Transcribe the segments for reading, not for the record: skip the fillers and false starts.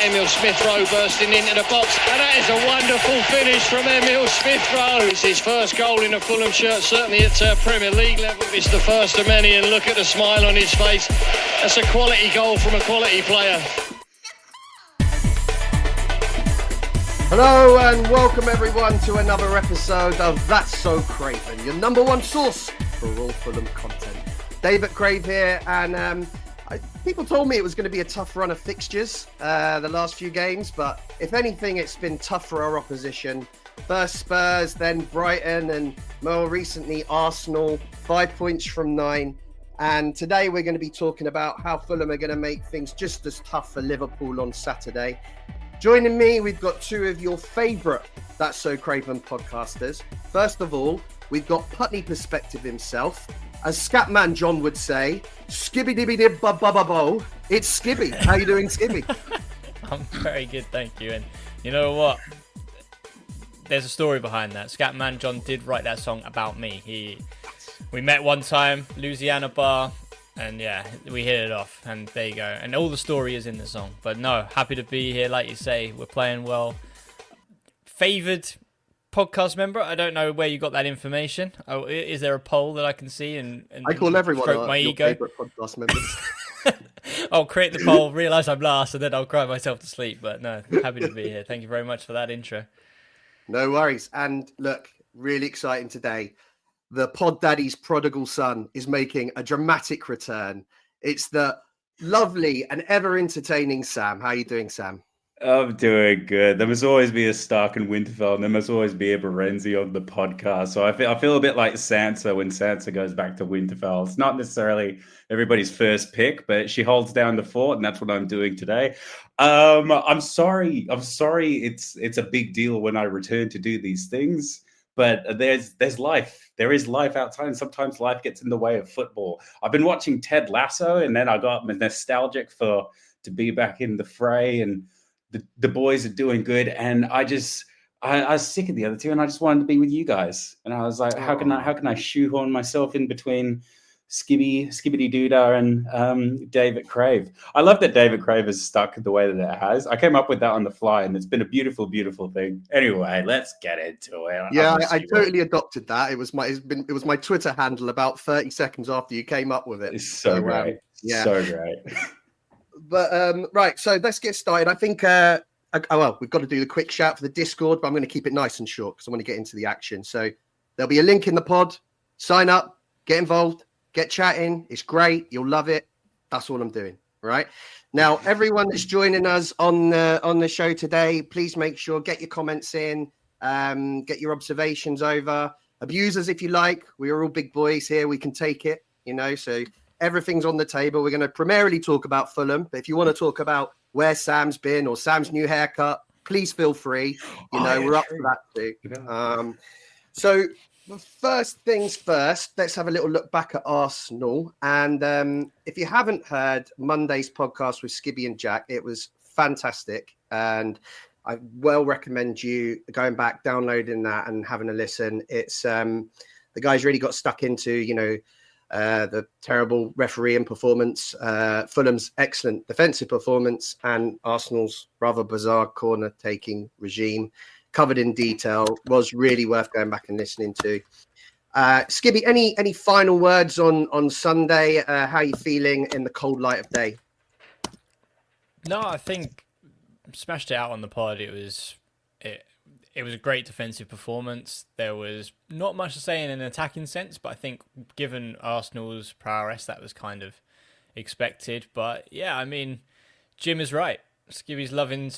Emil Smith-Rowe bursting into the box, and that is a wonderful finish from Emil Smith-Rowe. It's his first goal in a Fulham shirt, certainly at Premier League level. It's the first of many, and look at the smile on his face. That's a quality goal from a quality player. Hello and welcome everyone to another episode of That's So Craven, your number one source for all Fulham content. David Crave here, and people told me it was going to be a tough run of fixtures the last few games, but if anything, it's been tough for our opposition. First Spurs, then Brighton, and more recently Arsenal, 5 points from 9. And today we're going to be talking about how Fulham are going to make things just as tough for Liverpool on Saturday. Joining me, we've got two of your favourite That's So Craven podcasters. First of all, we've got Putney Perspective himself. As Scatman John would say, skibby-dibby-dib-ba-ba-ba-bo. It's Skibby. How you doing, Skibby? I'm very good, thank you. And you know what? There's a story behind that. Scatman John did write that song about me. We met one time, Louisiana bar, and yeah, we hit it off, and there you go. And all the story is in the song. But no, happy to be here. Like you say, we're playing well. Favoured podcast member? I don't know where you got that information. Oh, is there a poll that I can see? And I call everyone my your ego? favourite podcast members. I'll create the poll, realise I'm last, and then I'll cry myself to sleep. But no, happy to be here. Thank you very much for that intro. No worries. And look, really exciting today. The Pod Daddy's prodigal son is making a dramatic return. It's the lovely and ever entertaining Sam. How are you doing, Sam? I'm doing good. There must always be a Stark and Winterfell, and there must always be a Berenzi on the podcast. So I feel a bit like Sansa when Sansa goes back to Winterfell. It's not necessarily everybody's first pick, but she holds down the fort, and that's what I'm doing today. I'm sorry. It's a big deal when I return to do these things. But there's life. There is life outside, and sometimes life gets in the way of football. I've been watching Ted Lasso, and then I got nostalgic to be back in the fray, and the boys are doing good. And I was sick of the other two, and I just wanted to be with you guys. And I was like, how can I shoehorn myself in between Skibbity Doodah and David Crave? I love that David Crave has stuck the way that it has. I came up with that on the fly, and it's been a beautiful, beautiful thing. Anyway, let's get into it. Yeah, I totally adopted that. It was my Twitter handle about 30 seconds after you came up with it. It's so great. Yeah, so great. But right, so let's get started. I think we've got to do the quick shout for the Discord, but I'm going to keep it nice and short because I want to get into the action. So there'll be a link in the pod. Sign up, get involved. Get chatting. It's great. You'll love it. That's all I'm doing. Right now, everyone that's joining us on the show today, please make sure get your comments in, get your observations over. Abuse us if you like. We are all big boys here. We can take it. So everything's on the table. We're going to primarily talk about Fulham, but if you want to talk about where Sam's been or Sam's new haircut, please feel free. We're up for that too. So. Well, first things first, let's have a little look back at Arsenal. And if you haven't heard Monday's podcast with Skibby and Jack, it was fantastic. And I well recommend you going back, downloading that and having a listen. It's the guys really got stuck into, the terrible refereeing performance, Fulham's excellent defensive performance, and Arsenal's rather bizarre corner-taking regime. Covered in detail, was really worth going back and listening to. Skibby, any final words on Sunday? How are you feeling in the cold light of day? No, I think smashed it out on the pod. It was a great defensive performance. There was not much to say in an attacking sense, but I think given Arsenal's prowess, that was kind of expected. But yeah, I mean, Jim is right. Skibby's loving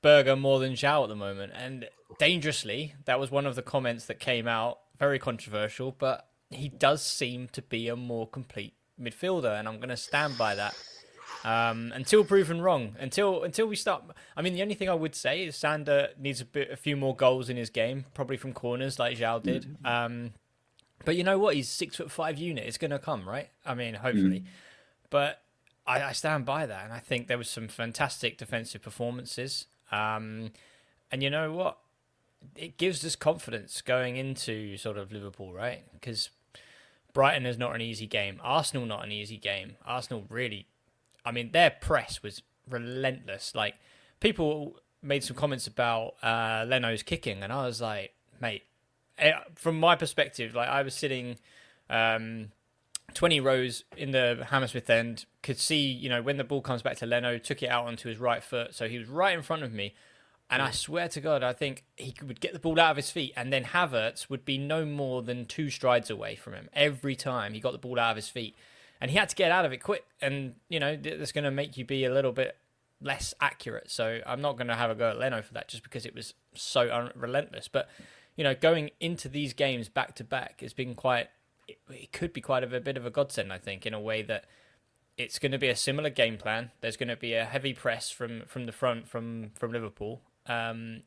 Burger more than Zhao at the moment. And dangerously, that was one of the comments that came out. Very controversial, but he does seem to be a more complete midfielder, and I'm going to stand by that until proven wrong. Until we start. I mean, the only thing I would say is Sander needs a few more goals in his game, probably from corners like Zhao did. But you know what? He's 6'5" unit. It's going to come, right? I mean, hopefully. But I stand by that, and I think there was some fantastic defensive performances. And you know what? It gives us confidence going into sort of Liverpool, right? Because Brighton is not an easy game. Arsenal, not an easy game. Arsenal really, I mean, their press was relentless. Like, people made some comments about Leno's kicking, and I was like, mate, from my perspective, like I was sitting 20 rows in the Hammersmith end, could see, when the ball comes back to Leno, took it out onto his right foot, so he was right in front of me. And I swear to God, I think he would get the ball out of his feet, and then Havertz would be no more than 2 strides away from him every time he got the ball out of his feet. And he had to get out of it quick. And, that's going to make you be a little bit less accurate. So I'm not going to have a go at Leno for that just because it was so relentless. But, going into these games back to back has been it could be quite a bit of a godsend, I think, in a way that it's going to be a similar game plan. There's going to be a heavy press from the front from Liverpool. And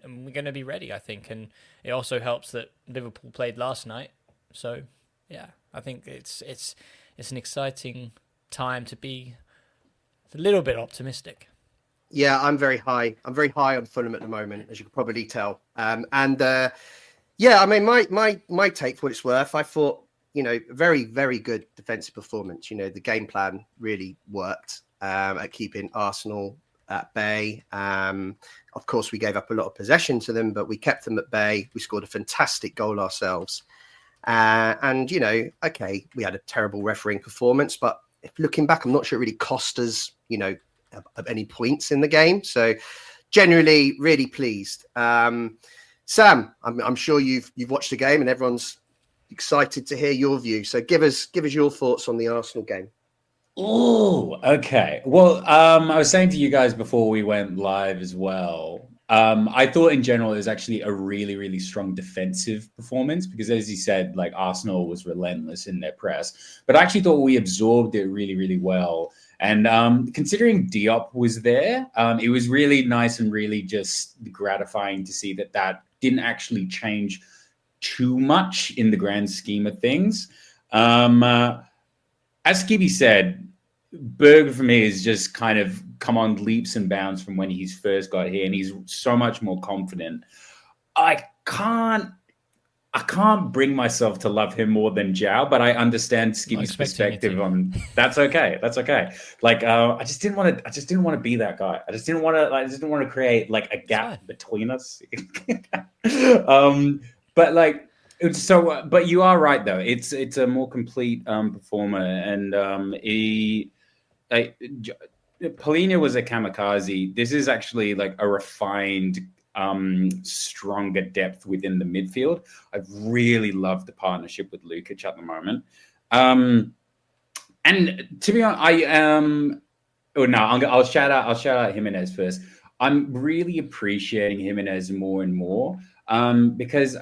we're going to be ready, I think. And it also helps that Liverpool played last night. So, yeah, I think it's an exciting time to be a little bit optimistic. Yeah, I'm very high. I'm very high on Fulham at the moment, as you can probably tell. Yeah, I mean, my take for what it's worth, I thought, very, very good defensive performance. The game plan really worked at keeping Arsenal at bay. Of course, we gave up a lot of possession to them, but we kept them at bay. We scored a fantastic goal ourselves. And, okay, we had a terrible refereeing performance, but if looking back, I'm not sure it really cost us, of any points in the game. So generally, really pleased. Sam, I'm sure you've watched the game and everyone's excited to hear your view. So give us your thoughts on the Arsenal game. Oh, okay. Well, I was saying to you guys before we went live as well. I thought in general it was actually a really, really strong defensive performance because, as you said, like Arsenal was relentless in their press. But I actually thought we absorbed it really, really well. And considering Diop was there, it was really nice and really just gratifying to see that didn't actually change too much in the grand scheme of things. As Skibby said, Berg for me is just kind of come on leaps and bounds from when he's first got here, and he's so much more confident. I can't bring myself to love him more than Zhao, but I understand Skibby's perspective on that's okay. That's okay. Like I just didn't want to be that guy. I just didn't want to create like a gap between us. But like so, but you are right though. It's a more complete performer, and Polina was a kamikaze. This is actually like a refined, stronger depth within the midfield. I really love the partnership with Lukic at the moment. And to be honest, I'll shout out Jimenez first. I'm really appreciating Jimenez more and more because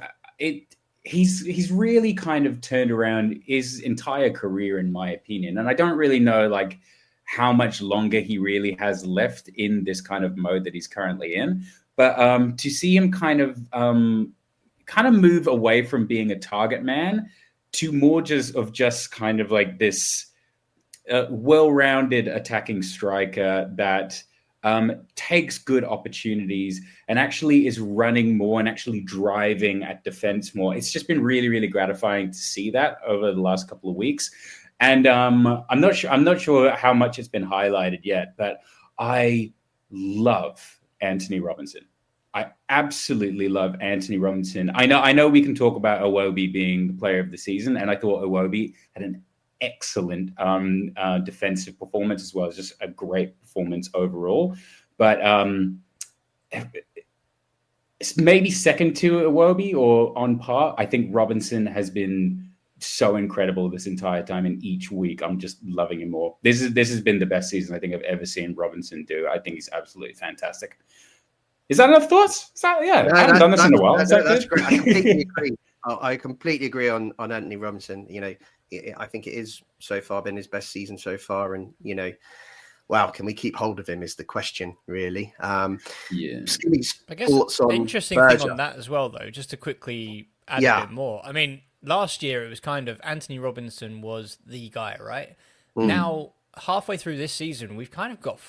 he's really kind of turned around his entire career, in my opinion. And I don't really know like how much longer he really has left in this kind of mode that he's currently in. But to see him kind of move away from being a target man to more just kind of like this well-rounded attacking striker that takes good opportunities and actually is running more and actually driving at defense more. It's just been really, really gratifying to see that over the last couple of weeks. And I'm not sure how much it's been highlighted yet, but I love Anthony Robinson. I absolutely love Anthony Robinson. I know we can talk about Iwobi being the player of the season, and I thought Iwobi had an excellent defensive performance as well. It's just a great performance overall. But it's maybe second to Iwobi or on par. I think Robinson has been so incredible this entire time, and each week I'm just loving him more. This has been the best season I think I've ever seen Robinson do. I think he's absolutely fantastic. Is that enough thoughts? I haven't done this in a while. That's great. I completely agree. I completely agree on Anthony Robinson. I think it is so far been his best season so far, and wow, can we keep hold of him is the question, really. I guess the interesting thing on that as well, though, just to quickly add a bit more. I mean, last year it was kind of Anthony Robinson was the guy, right? Now, halfway through this season, we've kind of got,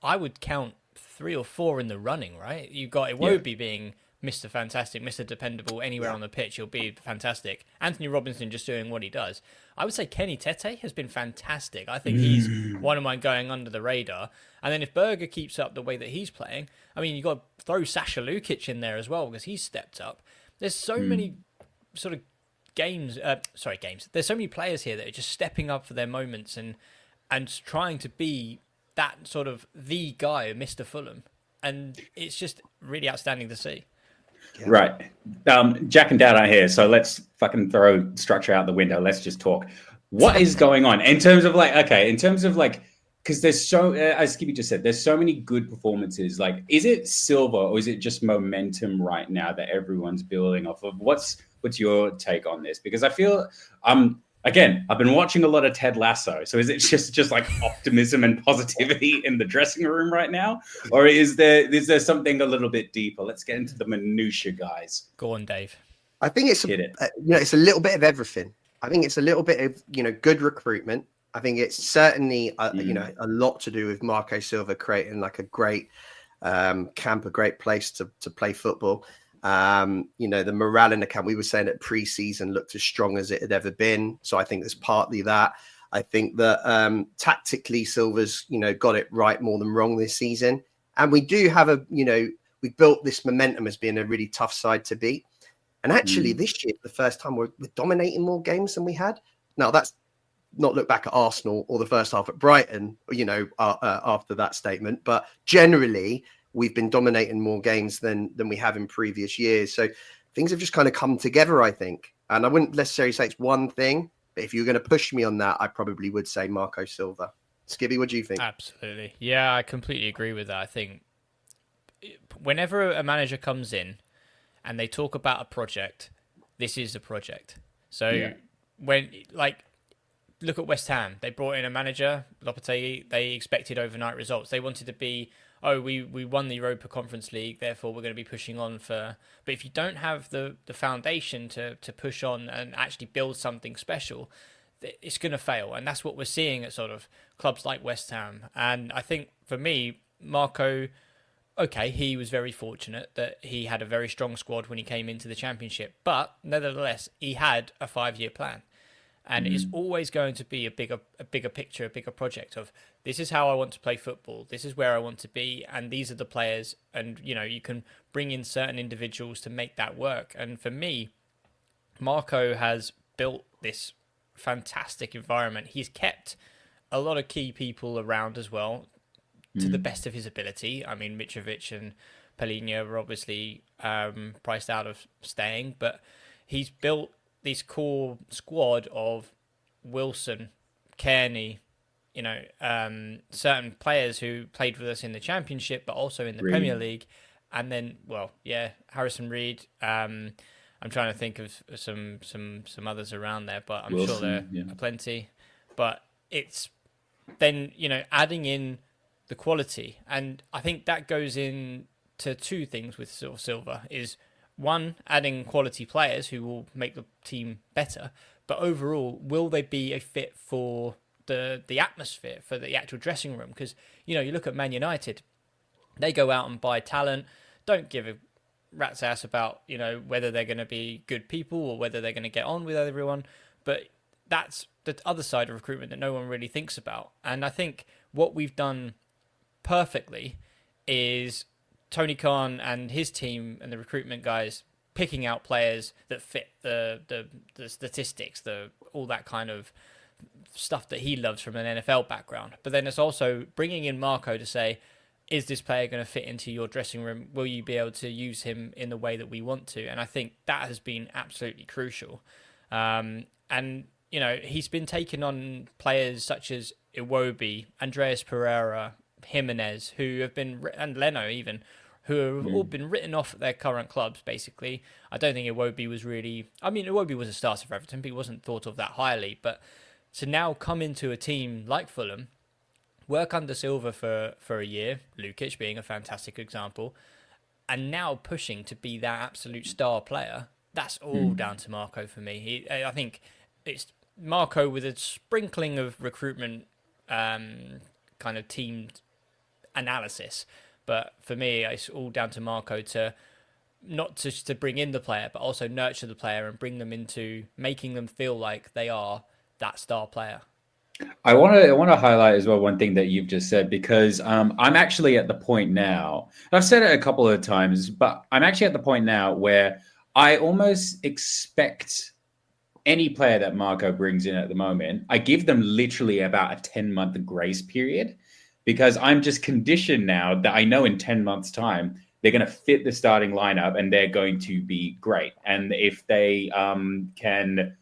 I would count 3 or 4 in the running, right? You've got Iwobi being Mr. Fantastic, Mr. Dependable, anywhere on the pitch, he'll be fantastic. Anthony Robinson just doing what he does. I would say Kenny Tete has been fantastic. I think he's one of mine going under the radar. And then if Berger keeps up the way that he's playing, I mean, you've got to throw Sasha Lukic in there as well because he's stepped up. There's so many sort of games. There's so many players here that are just stepping up for their moments and trying to be that sort of the guy, Mr. Fulham. And it's just really outstanding to see. Yeah. Right. Jack and Dad are here, so let's fucking throw structure out the window. Let's just talk. What is going on in terms of because there's so, as Skippy just said, there's so many good performances. Like, is it silver or is it just momentum right now that everyone's building off of? What's your take on this? Because I feel, again, I've been watching a lot of Ted Lasso. So is it just like optimism and positivity in the dressing room right now? Or is there something a little bit deeper? Let's get into the minutia, guys. Go on, Dave. I think it's it's a little bit of everything. I think it's a little bit of, good recruitment. I think it's certainly, a lot to do with Marco Silva creating like a great camp, a great place to play football. The morale in the camp, we were saying that pre-season looked as strong as it had ever been. So I think there's partly that. I think that tactically Silva's, got it right more than wrong this season. And we do have we built this momentum as being a really tough side to beat. And actually this year, the first time we're dominating more games than we had. Now that's not look back at Arsenal or the first half at Brighton, after that statement, but generally we've been dominating more games than we have in previous years. So things have just kind of come together, I think. And I wouldn't necessarily say it's one thing, but if you're going to push me on that, I probably would say Marco Silva. Skibby, what do you think? Absolutely. Yeah, I completely agree with that. I think whenever a manager comes in and they talk about a project, this is the project. So when, look at West Ham. They brought in a manager, Lopetegui. They expected overnight results. They wanted to be, we won the Europa Conference League, therefore we're going to be pushing on for... But if you don't have the foundation to push on and actually build something special, it's going to fail. And that's what we're seeing at sort of clubs like West Ham. And I think for me, Marco... Okay, he was very fortunate that he had a very strong squad when he came into the Championship. But nevertheless, he had a 5-year plan. And it's always going to be a bigger picture, a bigger project of this is how I want to play football. This is where I want to be. And these are the players. And, you can bring in certain individuals to make that work. And for me, Marco has built this fantastic environment. He's kept a lot of key people around as well to the best of his ability. I mean, Mitrovic and Palhinha were obviously priced out of staying, but he's built this core squad of Wilson, Kearney, certain players who played with us in the Championship, but also in the Premier League. And then, Harrison Reed. I'm trying to think of some others around there, but I'm Wilson, sure there are plenty. But it's then, adding in the quality. And I think that goes into two things with Silva is, one, adding quality players who will make the team better, but overall, will they be a fit for the atmosphere, for the actual dressing room? Because, you look at Man United, they go out and buy talent, don't give a rat's ass about, whether they're going to be good people or whether they're going to get on with everyone, but that's the other side of recruitment that no one really thinks about. And I think what we've done perfectly is Tony Khan and his team and the recruitment guys picking out players that fit the statistics, all that kind of stuff that he loves from an NFL background. But then it's also bringing in Marco to say, is this player going to fit into your dressing room? Will you be able to use him in the way that we want to? And I think that has been absolutely crucial. And, he's been taking on players such as Iwobi, Andreas Pereira, Jimenez, who have been, and Leno even, who have all been written off at their current clubs, basically. I don't think Iwobi was really... Iwobi was a starter for Everton, but he wasn't thought of that highly. But to now come into a team like Fulham, work under Silva for a year, Lukic being a fantastic example, and now pushing to be that absolute star player, that's all down to Marco for me. I think it's Marco with a sprinkling of recruitment kind of team analysis. But for me, it's all down to Marco to not just to bring in the player, but also nurture the player and bring them into making them feel like they are that star player. I want to highlight as well one thing that you've just said, because I'm actually at the point now. I've said it a couple of times, but I'm actually at the point now where I almost expect any player that Marco brings in at the moment, I give them literally about a 10-month grace period, because I'm just conditioned now that I know in 10 months' time they're going to fit the starting lineup and they're going to be great. And if they can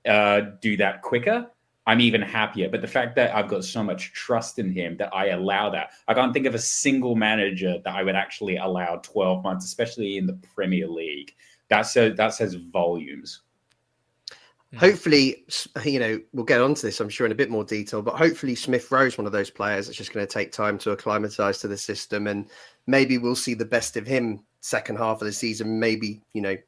do that quicker, I'm even happier. But the fact that I've got so much trust in him that I allow that, I can't think of a single manager that I would actually allow 12 months, especially in the Premier League. That says volumes. Hopefully, we'll get onto this, I'm sure, in a bit more detail, but hopefully Smith Rowe's one of those players that's just going to take time to acclimatise to the system, and maybe we'll see the best of him second half of the season, maybe,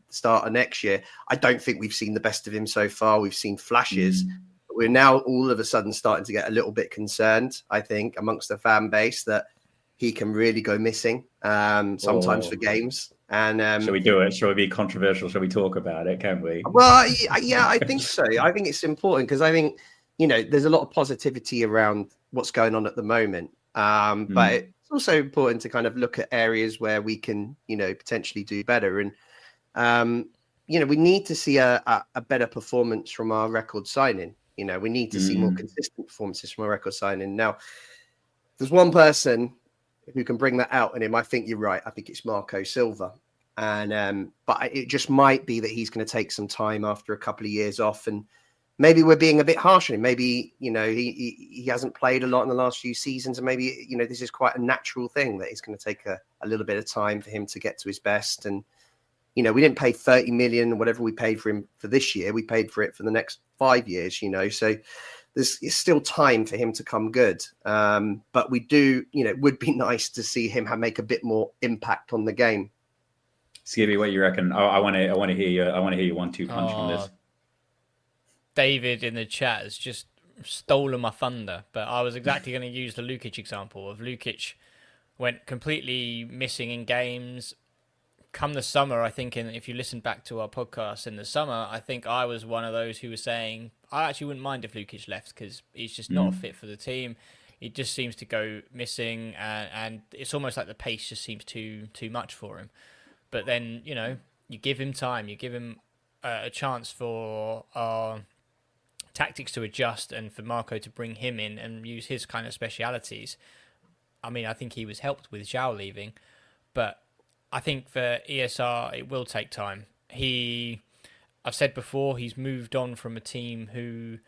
start of next year. I don't think we've seen the best of him so far. We've seen flashes. But we're now all of a sudden starting to get a little bit concerned, I think, amongst the fan base that he can really go missing sometimes for games. And shall we do it? Shall we be controversial? Shall we talk about it? Can we? Well, yeah, I think so. I think it's important because I think, there's a lot of positivity around what's going on at the moment. But it's also important to kind of look at areas where we can, potentially do better. And, we need to see a better performance from our record signing. We need to see more consistent performances from our record signing. Now, there's one person who can bring that out in him. I think you're right. I think it's Marco Silva. And but it just might be that he's going to take some time after a couple of years off, and maybe we're being a bit harsh on him. Maybe he hasn't played a lot in the last few seasons, and maybe this is quite a natural thing that it's going to take a little bit of time for him to get to his best. And we didn't pay 30 million or whatever we paid for him for this year. We paid for it for the next 5 years. So it's still time for him to come good. But we do, it would be nice to see him make a bit more impact on the game. Skibby, what you reckon? I want to hear you. I want to hear your 1-2 punch on this. David in the chat has just stolen my thunder, but I was exactly going to use the Lukic example of Lukic went completely missing in games. Come the summer, I think, if you listen back to our podcast in the summer, I think I was one of those who was saying I actually wouldn't mind if Lukic left because he's just not a fit for the team. He just seems to go missing, and it's almost like the pace just seems too much for him. But then, you give him time, you give him a chance for our tactics to adjust and for Marco to bring him in and use his kind of specialities. I mean, I think he was helped with Zhao leaving, but I think for ESR, it will take time. I've said before, he's moved on from a team who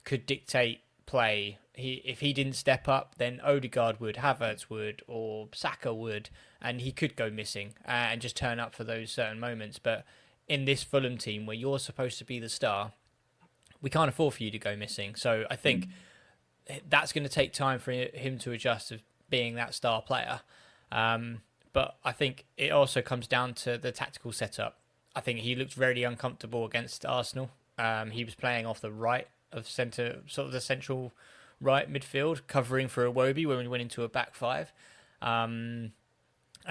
could dictate play. If he didn't step up, then Odegaard would, Havertz would, or Saka would, and he could go missing and just turn up for those certain moments. But in this Fulham team where you're supposed to be the star, we can't afford for you to go missing. So I think that's going to take time for him to adjust to being that star player. But I think it also comes down to the tactical setup. I think he looked very uncomfortable against Arsenal. He was playing off the right of centre, sort of the central right midfield, covering for Iwobi when we went into a back five. And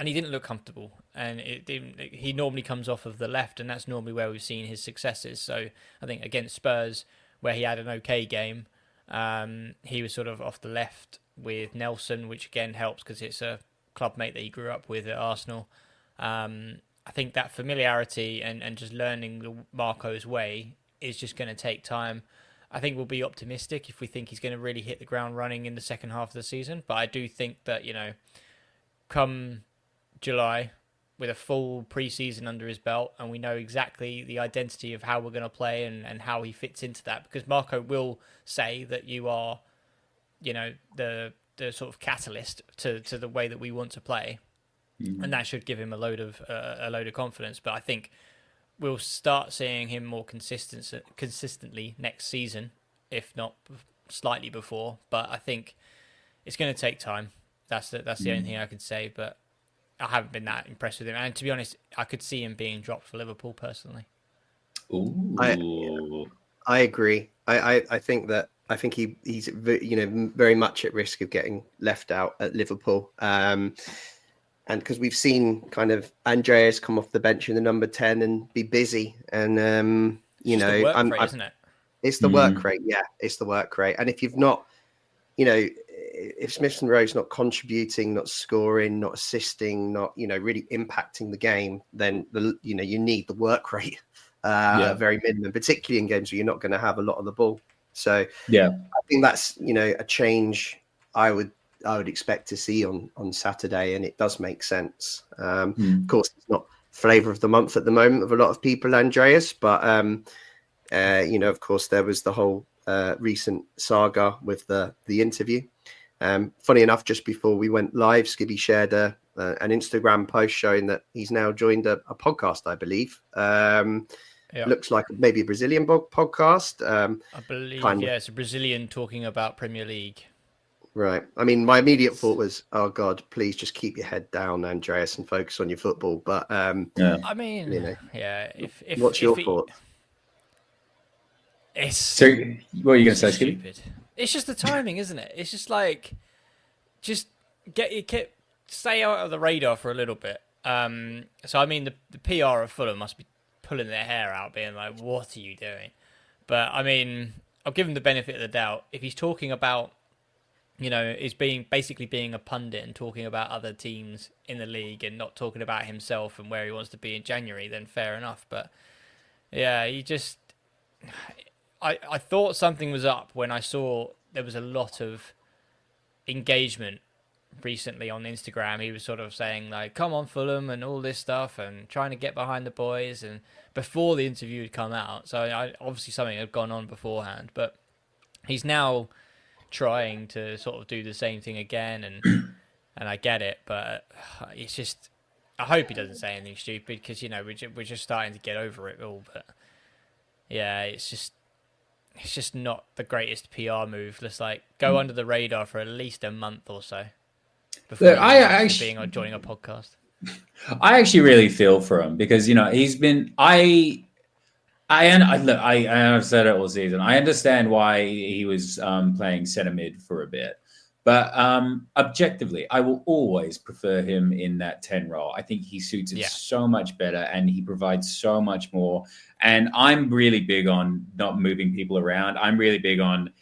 he didn't look comfortable. And he normally comes off of the left, and that's normally where we've seen his successes. So I think against Spurs, where he had an okay game, he was sort of off the left with Nelson, which again helps because it's a club mate that he grew up with at Arsenal. I think that familiarity and just learning the Marco's way is just going to take time. I think we'll be optimistic if we think he's going to really hit the ground running in the second half of the season. But I do think that, come July, with a full pre-season under his belt, and we know exactly the identity of how we're going to play and how he fits into that, because Marco will say that you are, the sort of catalyst to the way that we want to play, and that should give him a load of confidence. But I think we'll start seeing him more consistently next season, if not slightly before. But I think it's going to take time. That's the only thing I can say. But I haven't been that impressed with him, and to be honest, I could see him being dropped for Liverpool personally. Ooh. I agree. I think he's very much at risk of getting left out at Liverpool. and because we've seen kind of Andreas come off the bench in the number 10 and be busy, and It's just the work rate, isn't it? It's the work rate, yeah. It's the work rate, and if you've not, if Smith Rowe's not contributing, not scoring, not assisting, not really impacting the game, then you need the work rate at a very minimum, particularly in games where you're not going to have a lot of the ball. So I think that's a change I would expect to see on Saturday, and it does make sense. Of course, it's not flavour of the month at the moment of a lot of people, Andreas, but of course there was the whole recent saga with the interview. Funny enough, just before we went live, Skibby shared an Instagram post showing that he's now joined a podcast, I believe. Looks like maybe a Brazilian podcast. I believe, it's a Brazilian talking about Premier League. Right. I mean, my immediate thought was, oh God, please just keep your head down, Andreas, and focus on your football. But I mean, if what's your thought? So, what are you going to say, stupid. It's just the timing, isn't it? It's just like, stay out of the radar for a little bit. So I mean, the PR of Fulham must be pulling their hair out, being like, "What are you doing?" But I mean, I'll give him the benefit of the doubt. If he's talking about, is basically being a pundit and talking about other teams in the league and not talking about himself and where he wants to be in January, then fair enough. But yeah, I thought something was up when I saw there was a lot of engagement recently on Instagram. He was sort of saying like, "Come on, Fulham," and all this stuff, and trying to get behind the boys. And before the interview had come out, so obviously something had gone on beforehand. But he's now trying to sort of do the same thing again, and I get it, but it's just, I hope he doesn't say anything stupid, because we're just starting to get over it all. But yeah, it's just not the greatest PR move. Let's go under the radar for at least a month or so before joining a podcast. I actually really feel for him, because he's been I've said it all season. I understand why he was playing centre mid for a bit, but objectively, I will always prefer him in that 10 role. I think he suits it so much better, and he provides so much more. And I'm really big on not moving people around. I'm really big on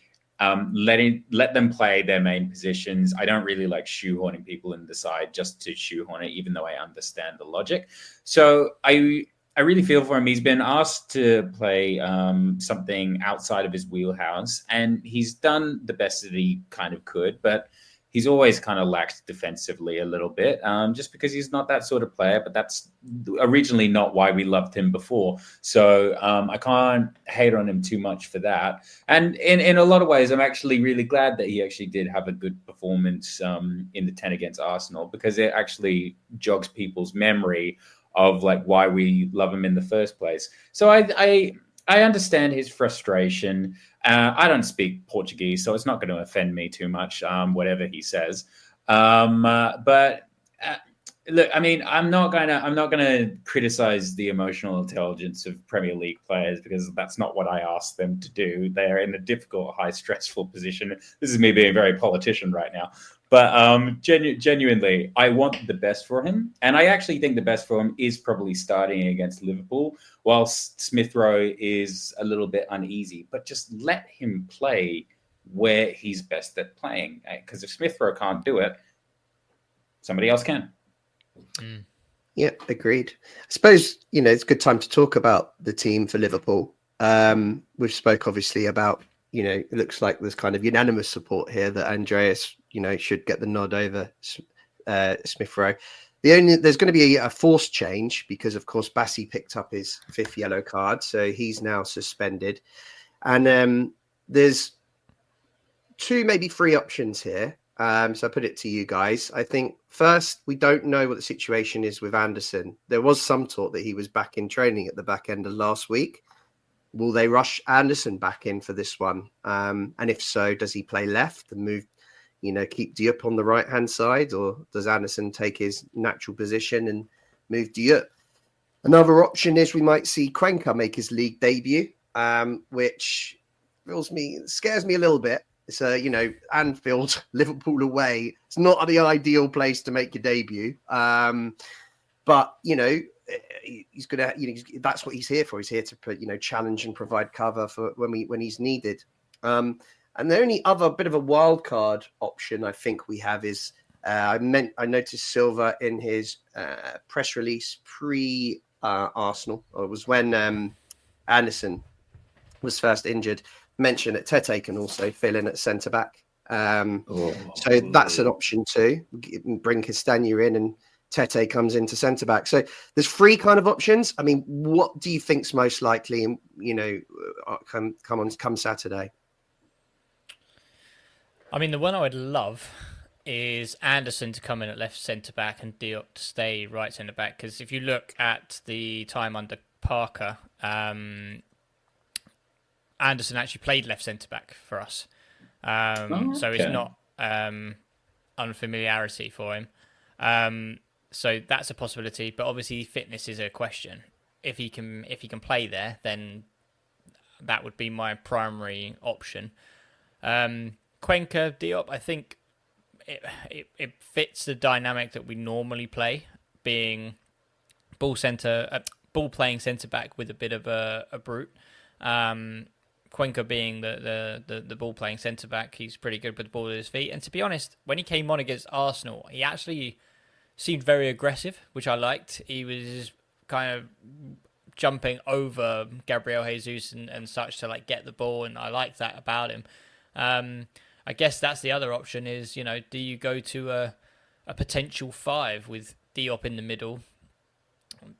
let them play their main positions. I don't really like shoehorning people in the side just to shoehorn it, even though I understand the logic. So I really feel for him. He's been asked to play something outside of his wheelhouse, and he's done the best that he kind of could, but he's always kind of lacked defensively a little bit, just because he's not that sort of player. But that's originally not why we loved him before. So I can't hate on him too much for that. And in a lot of ways, I'm actually really glad that he actually did have a good performance in the 10 against Arsenal, because it actually jogs people's memory of why we love him in the first place. So I understand his frustration. I don't speak Portuguese, so it's not going to offend me too much, whatever he says. But look, I mean, I'm not gonna criticize the emotional intelligence of Premier League players, because that's not what I asked them to do. They are in a difficult, high stressful position. This is me being very politician right now. But genuinely, I want the best for him. And I actually think the best for him is probably starting against Liverpool, whilst Smith Rowe is a little bit uneasy. But just let him play where he's best at playing. Because if Smith Rowe can't do it, somebody else can. Yeah, agreed. I suppose, it's a good time to talk about the team for Liverpool. We've spoke, obviously, about, it looks like there's kind of unanimous support here that Andreas should get the nod over Smith Rowe. There's going to be a forced change, because, of course, Bassi picked up his 5th yellow card, so he's now suspended. And there's 2, maybe 3 options here. So I put it to you guys. I think first, we don't know what the situation is with Anderson. There was some talk that he was back in training at the back end of last week. Will they rush Anderson back in for this one? And if so, does he play left and move, keep Diop on the right-hand side, or does Anderson take his natural position and move Diop? Another option is we might see Cuenca make his league debut, which scares me a little bit, It's Anfield, Liverpool away. It's not the ideal place to make your debut. But he's gonna, that's what he's here for. He's here to challenge and provide cover for when he's needed. And the only other bit of a wild card option I think we have is I noticed Silva in his press release pre Arsenal, or it was when Anderson was first injured, mentioned that Tete can also fill in at centre back. So that's an option too. Bring Castagna in and Tete comes into centre back. So there's 3 kind of options. I mean, what do you think's most likely? And come Saturday. I mean, the one I would love is Anderson to come in at left centre back and Diop to stay right centre back. Because if you look at the time under Parker, Anderson actually played left centre back for us. So it's not unfamiliarity for him. So that's a possibility, but obviously fitness is a question. If he can play there, then that would be my primary option. Cuenca, Diop, I think it fits the dynamic that we normally play, being ball playing centre back with a bit of a brute. Cuenca being the ball playing centre back, he's pretty good with the ball at his feet. And to be honest, when he came on against Arsenal, he actually seemed very aggressive, which I liked. He was kind of jumping over Gabriel Jesus and such to get the ball, and I liked that about him. I guess that's the other option is, do you go to a potential 5 with Diop in the middle,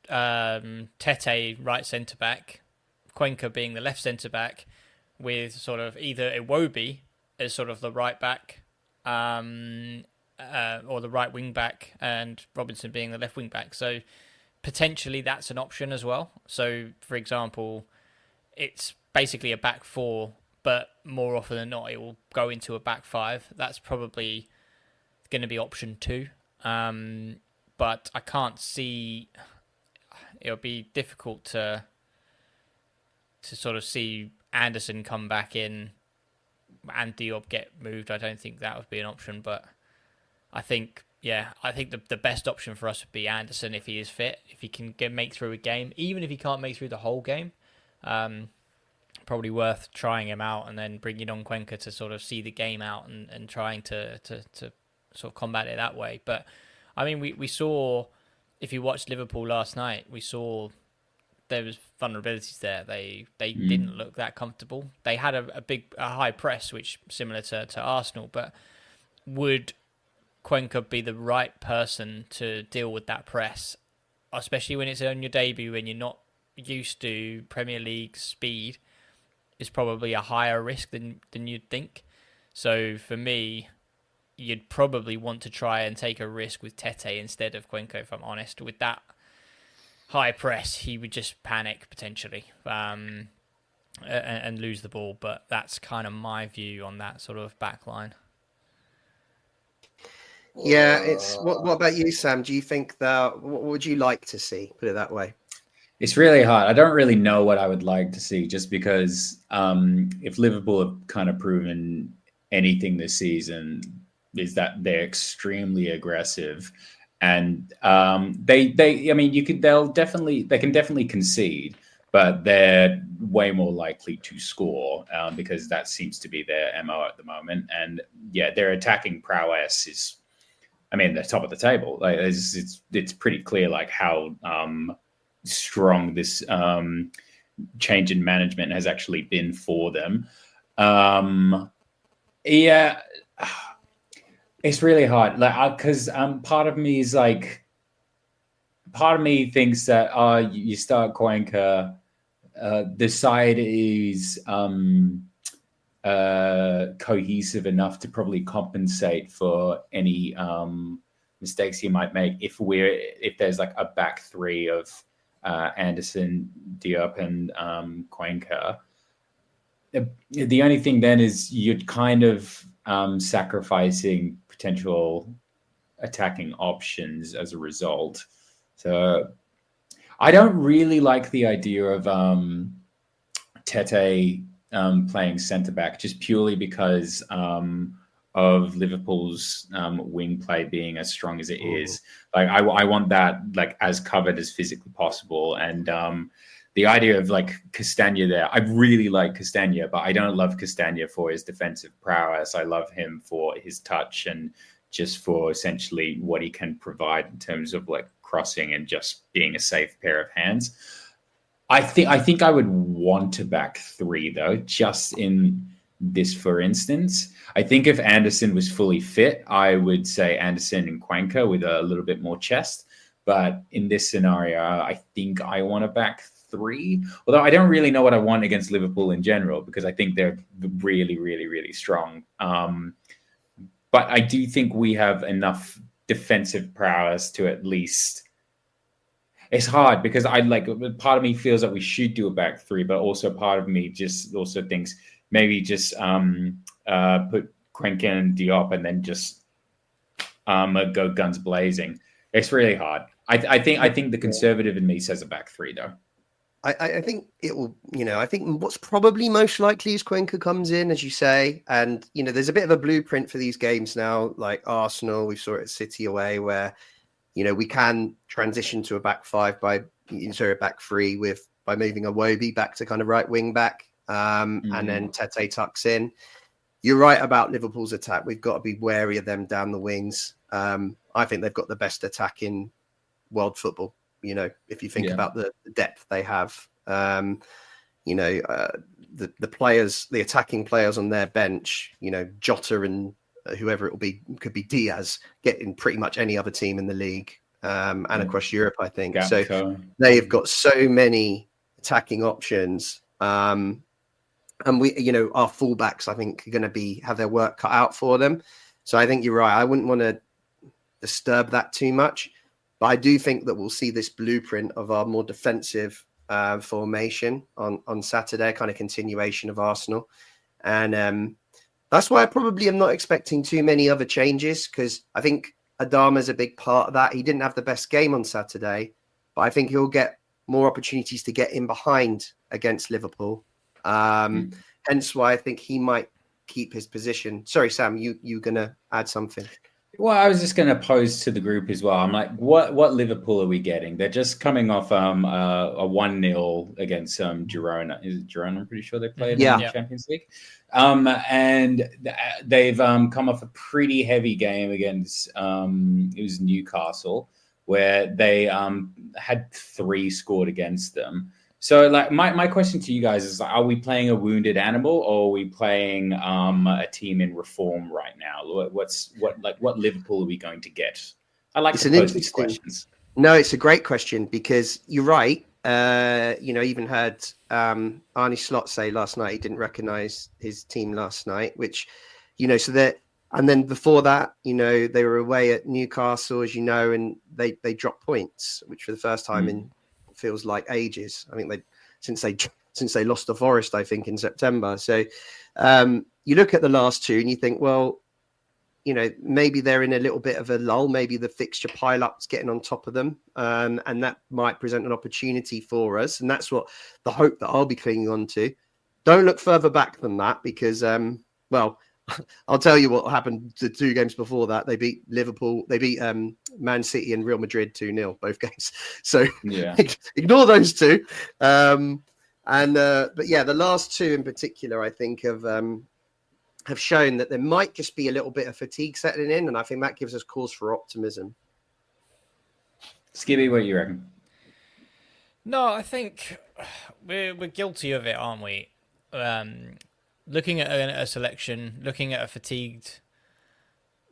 Tete right centre back, Cuenca being the left centre back, with sort of either Iwobi as sort of the right back, or the right wing back, and Robinson being the left wing back. So potentially that's an option as well. So for example, it's basically a back 4, but more often than not, it will go into a back 5. That's probably going to be option 2. But I can't see, it'll be difficult to sort of see Anderson come back in and Diop get moved. I don't think that would be an option, but I think the best option for us would be Anderson if he is fit, if he can make through a game, even if he can't make through the whole game. Probably worth trying him out and then bringing on Cuenca to sort of see the game out and trying to sort of combat it that way. But I mean, we saw, if you watched Liverpool last night, we saw there was vulnerabilities there. They didn't look that comfortable. They had a high press, which similar to Arsenal, but would Cuenca be the right person to deal with that press, especially when it's on your debut, when you're not used to Premier League speed? Is probably a higher risk than you'd think. So for me, you'd probably want to try and take a risk with Tete instead of Cuenca, if I'm honest. With that high press, he would just panic potentially and lose the ball. But that's kind of my view on that sort of back line. Yeah, it's what about you, Sam? Do you think what would you like to see? Put it that way. It's really hard. I don't really know what I would like to see, just because if Liverpool have kind of proven anything this season, is that they're extremely aggressive, and they can definitely concede, but they're way more likely to score because that seems to be their MO at the moment. And yeah, their attacking prowess is, they're top of the table. It's pretty clear how strong this change in management has actually been for them. It's really hard, because part of me thinks that you start Cuenca, the side is cohesive enough to probably compensate for any mistakes he might make if there's a back 3 of Anderson, Diop, and Cuenca. The only thing then is you'd kind of sacrificing potential attacking options as a result. So I don't really like the idea of Tete playing centre back just purely because of Liverpool's wing play being as strong as it is. Like I want that like as covered as physically possible, and the idea of like Castagna there, I really like Castagna, but I don't love Castagna for his defensive prowess. I love him for his touch and just for essentially what he can provide in terms of like crossing and just being a safe pair of hands. I think I would want to back three though, just in this for instance. I think if Anderson was fully fit, I would say Anderson and Cuenca with a little bit more chest. But in this scenario, I think I want to back three. Although I don't really know what I want against Liverpool in general, because I think they're really, really, really strong. But I do think we have enough defensive prowess to at least. It's hard because I like part of me feels that we should do a back three, but also part of me just also thinks maybe just put Cuenca and Diop and then just go guns blazing. It's really hard. I think the conservative in me says a back three though. I think it will, I think what's probably most likely is Cuenca comes in, as you say. And, there's a bit of a blueprint for these games now, like Arsenal, we saw it at City away, where, we can transition to a back five a back three by moving Iwobi back to kind of right wing back. And then Tete tucks in. You're right about Liverpool's attack. We've got to be wary of them down the wings. I think they've got the best attack in world football. If you think about the depth they have, the players, the attacking players on their bench, Jota and whoever it will be, could be Diaz, getting pretty much any other team in the league and across Europe, I think. So they've got so many attacking options. And we, our fullbacks, I think, are going to have their work cut out for them. So I think you're right. I wouldn't want to disturb that too much. But I do think that we'll see this blueprint of our more defensive formation on Saturday, kind of continuation of Arsenal. And that's why I probably am not expecting too many other changes, because I think Adama's a big part of that. He didn't have the best game on Saturday, but I think he'll get more opportunities to get in behind against Liverpool. Hence why I think he might keep his position. Sorry, Sam, you going to add something? Well, I was just going to pose to the group as well. I'm like, what Liverpool are we getting? They're just coming off a 1-0 against Girona. Is it Girona? I'm pretty sure they played in the Champions League. And they've come off a pretty heavy game against it was Newcastle, where they had 3 scored against them. So, like, my question to you guys is, are we playing a wounded animal, or are we playing a team in reform right now? What Liverpool are we going to get? I like to pose these questions. No, it's a great question, because you're right. Even heard Arne Slot say last night he didn't recognise his team last night, which, so that. And then before that, they were away at Newcastle, as and they dropped points, which for the first time in feels like ages. I think since they lost to Forest, I think in September. So you look at the last 2 and you think, well, maybe they're in a little bit of a lull. Maybe the fixture pile-up's getting on top of them, and that might present an opportunity for us. And that's what the hope that I'll be clinging on to. Don't look further back than that, because, I'll tell you what happened the 2 games before that. They beat Liverpool. They beat Man City and Real Madrid 2-0, both games. So ignore those 2. But the last 2 in particular, I think have shown that there might just be a little bit of fatigue settling in, and I think that gives us cause for optimism. Skibby, what do you reckon? No, I think we're guilty of it, aren't we? Looking at a selection, looking at a fatigued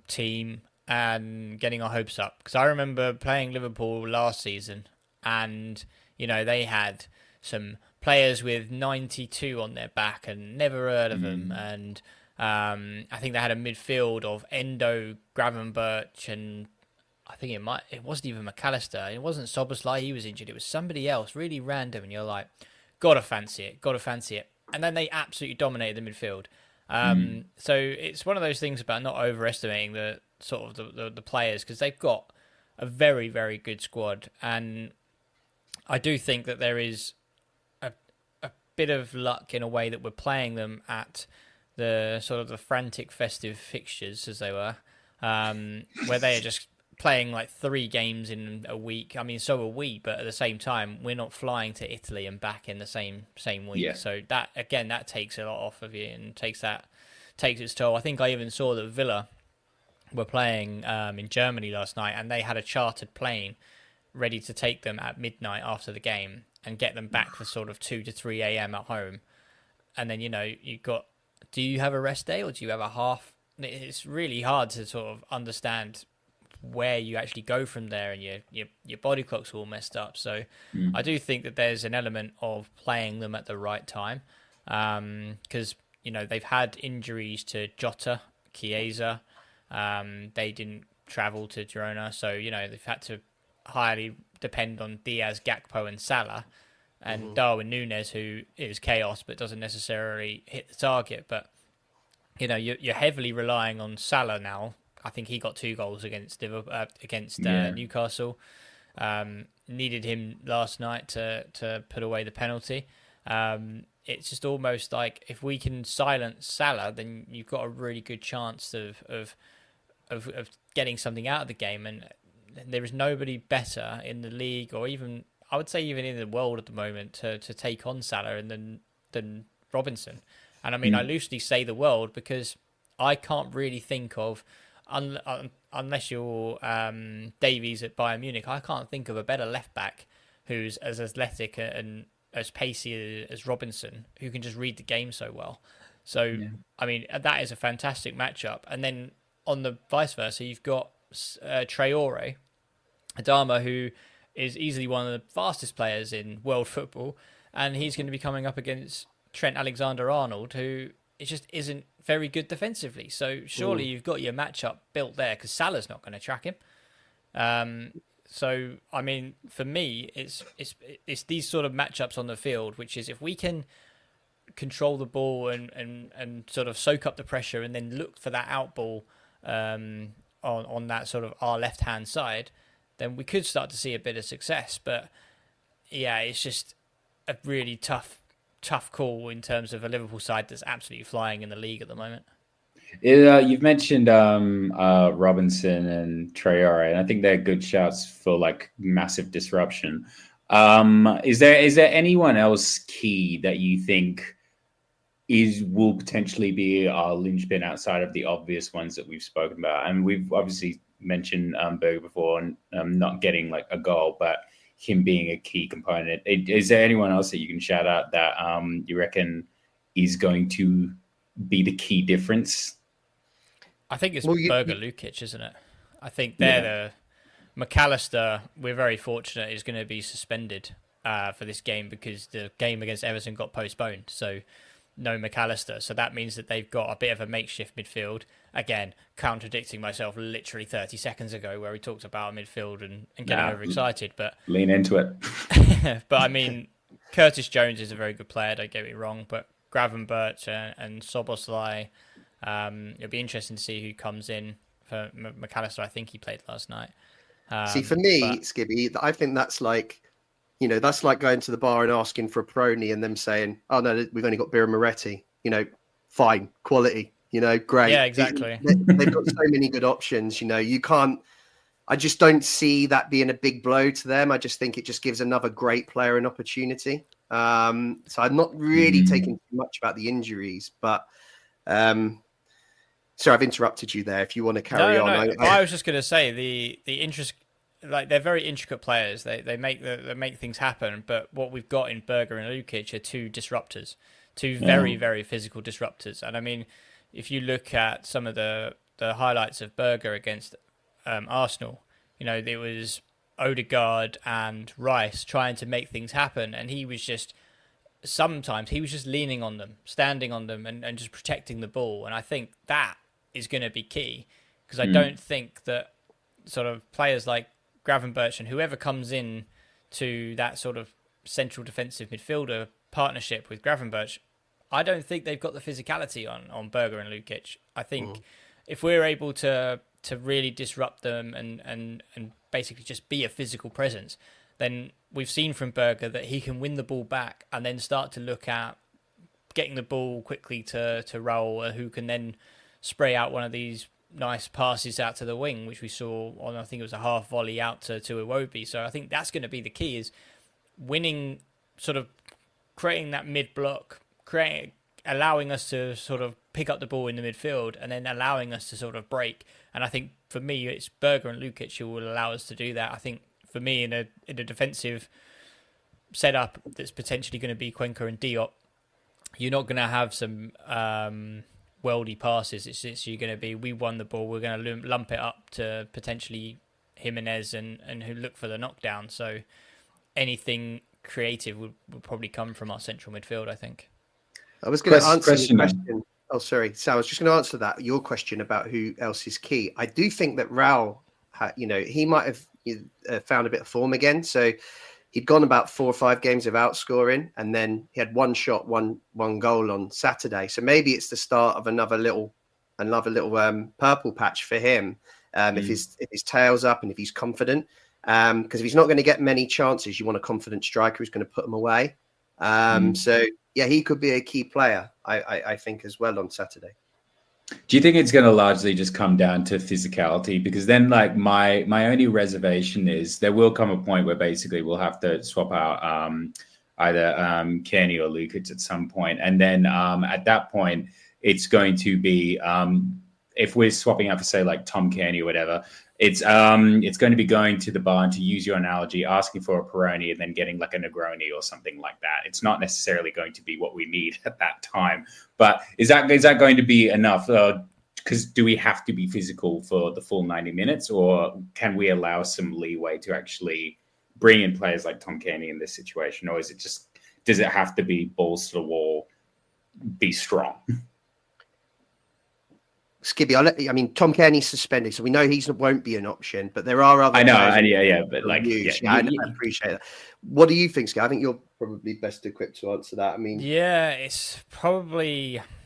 team and getting our hopes up. Because I remember playing Liverpool last season, and, they had some players with 92 on their back and never heard of them. And I think they had a midfield of Endo, Gravenberch, and I think it wasn't even McAllister. It wasn't Soboslai, he was injured. It was somebody else, really random. And you're like, gotta fancy it. And then they absolutely dominated the midfield. So it's one of those things about not overestimating the sort of the players, because they've got a very, very good squad. And I do think that there is a bit of luck in a way that we're playing them at the sort of the frantic festive fixtures as they were, where they are just playing like 3 games in a week. I mean, so are we, but at the same time, we're not flying to Italy and back in the same week. Yeah. So that again, that takes a lot off of you and takes its toll. I think I even saw that Villa were playing in Germany last night, and they had a chartered plane ready to take them at midnight after the game and get them back for sort of 2 to 3 a.m. at home. And then, do you have a rest day or do you have a half? It's really hard to sort of understand where you actually go from there, and your body clock's all messed up. So I do think that there's an element of playing them at the right time, because they've had injuries to Jota, Chiesa. They didn't travel to Girona, so they've had to highly depend on Diaz, Gakpo, and Salah, and Darwin Núñez, who is chaos but doesn't necessarily hit the target. But you're heavily relying on Salah now. I think he got 2 goals against Newcastle. Needed him last night to put away the penalty. It's just almost like if we can silence Salah, then you've got a really good chance of getting something out of the game. And there is nobody better in the league, or even I would say even in the world at the moment, to take on Salah than Robinson. And I mean, I loosely say the world because I can't really think of, unless you're Davies at Bayern Munich, I can't think of a better left back who's as athletic and as pacey as Robinson, who can just read the game so well. So, I mean, that is a fantastic matchup. And then on the vice versa, you've got Traore, Adama, who is easily one of the fastest players in world football, and he's going to be coming up against Trent Alexander-Arnold, who it just isn't very good defensively. So surely you've got your matchup built there, because Salah's not going to track him. So I mean, for me, it's these sort of matchups on the field, which is if we can control the ball and sort of soak up the pressure, and then look for that out ball on that sort of our left hand side, then we could start to see a bit of success. But yeah, it's just a really tough call in terms of a Liverpool side that's absolutely flying in the league at the moment. You've mentioned Robinson and Traore, and I think they're good shouts for like massive disruption. Is there anyone else key that you think will potentially be our linchpin outside of the obvious ones that we've spoken about? And we've obviously mentioned Berger before, and not getting like a goal, but him being a key component. Is there anyone else that you can shout out that you reckon is going to be the key difference? I think it's Berger Lukic, isn't it? I think they're the McAllister. We're very fortunate is going to be suspended for this game because the game against Everton got postponed. So no McAllister. So that means that they've got a bit of a makeshift midfield. Again, contradicting myself literally 30 seconds ago where we talked about midfield and getting overexcited. But lean into it. But I mean, Curtis Jones is a very good player, don't get me wrong. But Gravenberch and Soboslai, it'll be interesting to see who comes in for McAllister. I think he played last night. See, for me, Skibby, I think that's like, that's like going to the bar and asking for a Prony and them saying, oh, no, we've only got Birra Moretti. Fine, quality, great. Yeah, exactly. They've got so many good options, you can't, I just don't see that being a big blow to them. I just think it just gives another great player an opportunity. So I'm not really taking too much about the injuries, but sorry, I've interrupted you there. If you want to carry on. I was just going to say the interest, like they're very intricate players. They make things happen. But what we've got in Berger and Lukic are two disruptors, two very very physical disruptors. And I mean, if you look at some of the highlights of Berger against Arsenal, there was Odegaard and Rice trying to make things happen, and he was just leaning on them, standing on them, and just protecting the ball. And I think that is going to be key, because I don't think that sort of players like Gravenberch and whoever comes in to that sort of central defensive midfielder partnership with Gravenberch, I don't think they've got the physicality on Berger and Lukic. I think if we're able to really disrupt them and basically just be a physical presence, then we've seen from Berger that he can win the ball back and then start to look at getting the ball quickly to Raul, who can then spray out one of these nice passes out to the wing, which we saw on, I think it was a half volley out to Iwobi. So I think that's going to be the key, is winning, sort of creating that mid block, allowing us to sort of pick up the ball in the midfield and then allowing us to sort of break. And I think for me, it's Berger and Lukic who will allow us to do that. I think for me, in a defensive setup that's potentially going to be Cuenca and Diop, you're not going to have some worldy passes. It's you're going to be, we won the ball, we're going to lump it up to potentially Jimenez and who look for the knockdown. So anything creative would probably come from our central midfield, I think. I was going to answer your question. Oh, sorry. So I was just going to answer that, your question about who else is key. I do think that Raul, he might have found a bit of form again. So he'd gone about 4 or 5 games of outscoring, and then he had one shot, one goal on Saturday. So maybe it's the start of another little purple patch for him. If his tail's up and if he's confident, because if he's not going to get many chances, you want a confident striker who's going to put them away. So yeah, he could be a key player, I think, as well on Saturday. Do you think it's going to largely just come down to physicality? Because then, like, my only reservation is there will come a point where basically we'll have to swap out either Kenny or Lukic at some point, and then at that point, it's going to be if we're swapping out for, say, like Tom Kearney or whatever, it's going to be going to the bar, and, to use your analogy, asking for a Peroni and then getting like a Negroni or something like that. It's not necessarily going to be what we need at that time. But is that going to be enough? Because do we have to be physical for the full 90 minutes, or can we allow some leeway to actually bring in players like Tom Kearney in this situation? Or is it just, does it have to be balls to the wall, be strong? Skibby, Tom Kearney's suspended, so we know he won't be an option, but there are other. I know, but like, I appreciate that. What do you think, Skibby? I think you're probably best equipped to answer that.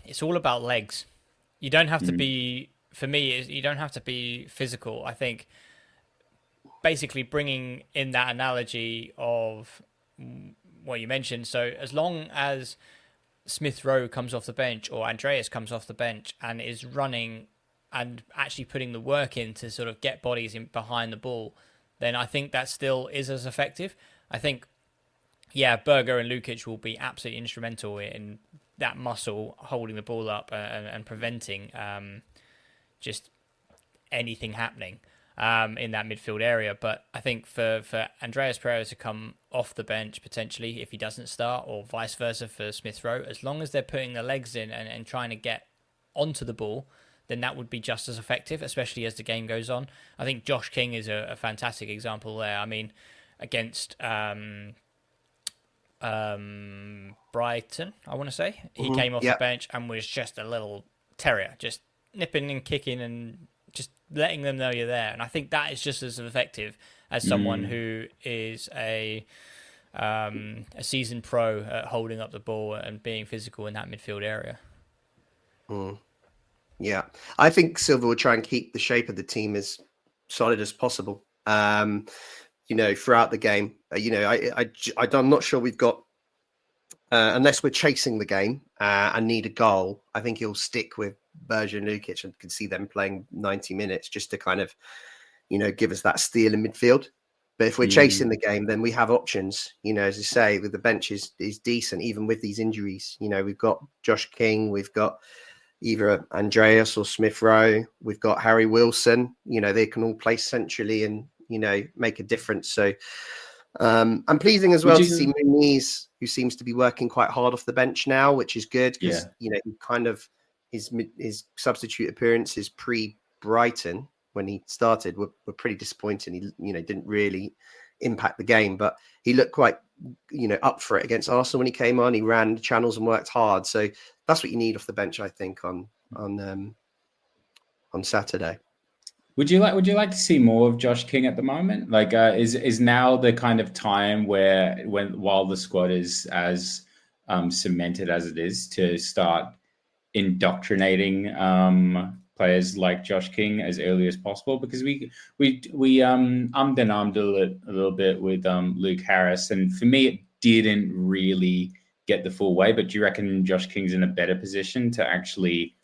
It's all about legs. You don't have to be, for me, you don't have to be physical. I think basically bringing in that analogy of what you mentioned. So as long as Smith Rowe comes off the bench or Andreas comes off the bench and is running and actually putting the work in to sort of get bodies in behind the ball, then I think that still is as effective. I think, Berger and Lukic will be absolutely instrumental in that muscle holding the ball up and preventing just anything happening in that midfield area. But I think for Andreas Pereira to come off the bench potentially if he doesn't start, or vice versa for Smith Rowe, as long as they're putting the legs in and trying to get onto the ball, then that would be just as effective, especially as the game goes on. I think Josh King is a fantastic example there. I mean, against Brighton, I want to say, he came off the bench and was just a little terrier, just nipping and kicking and just letting them know you're there. And I think that is just as effective as someone who is a seasoned pro at holding up the ball and being physical in that midfield area. Yeah, I think Silva will try and keep the shape of the team as solid as possible. Throughout the game. I'm not sure we've got, unless we're chasing the game and need a goal, I think he'll stick with Berger and Lukic, and can see them playing 90 minutes just to kind of, give us that steal in midfield. But if we're chasing the game, then we have options. As I say, with the bench is decent, even with these injuries. We've got Josh King, we've got either Andreas or Smith Rowe, we've got Harry Wilson. They can all play centrally and make a difference. So I'm pleasing as well to see Muniz, who seems to be working quite hard off the bench now, which is good because he kind of his substitute appearances pre-Brighton when he started were pretty disappointing. He didn't really impact the game, but he looked quite up for it against Arsenal when he came on. He ran the channels and worked hard. So that's what you need off the bench, I think, on Saturday. Would you like to see more of Josh King at the moment? Like, is now the kind of time while the squad is as cemented as it is, to start indoctrinating players like Josh King as early as possible, because we ummed and ahmed a little bit with Luke Harris, and for me it didn't really get the full way. But do you reckon Josh King's in a better position to actually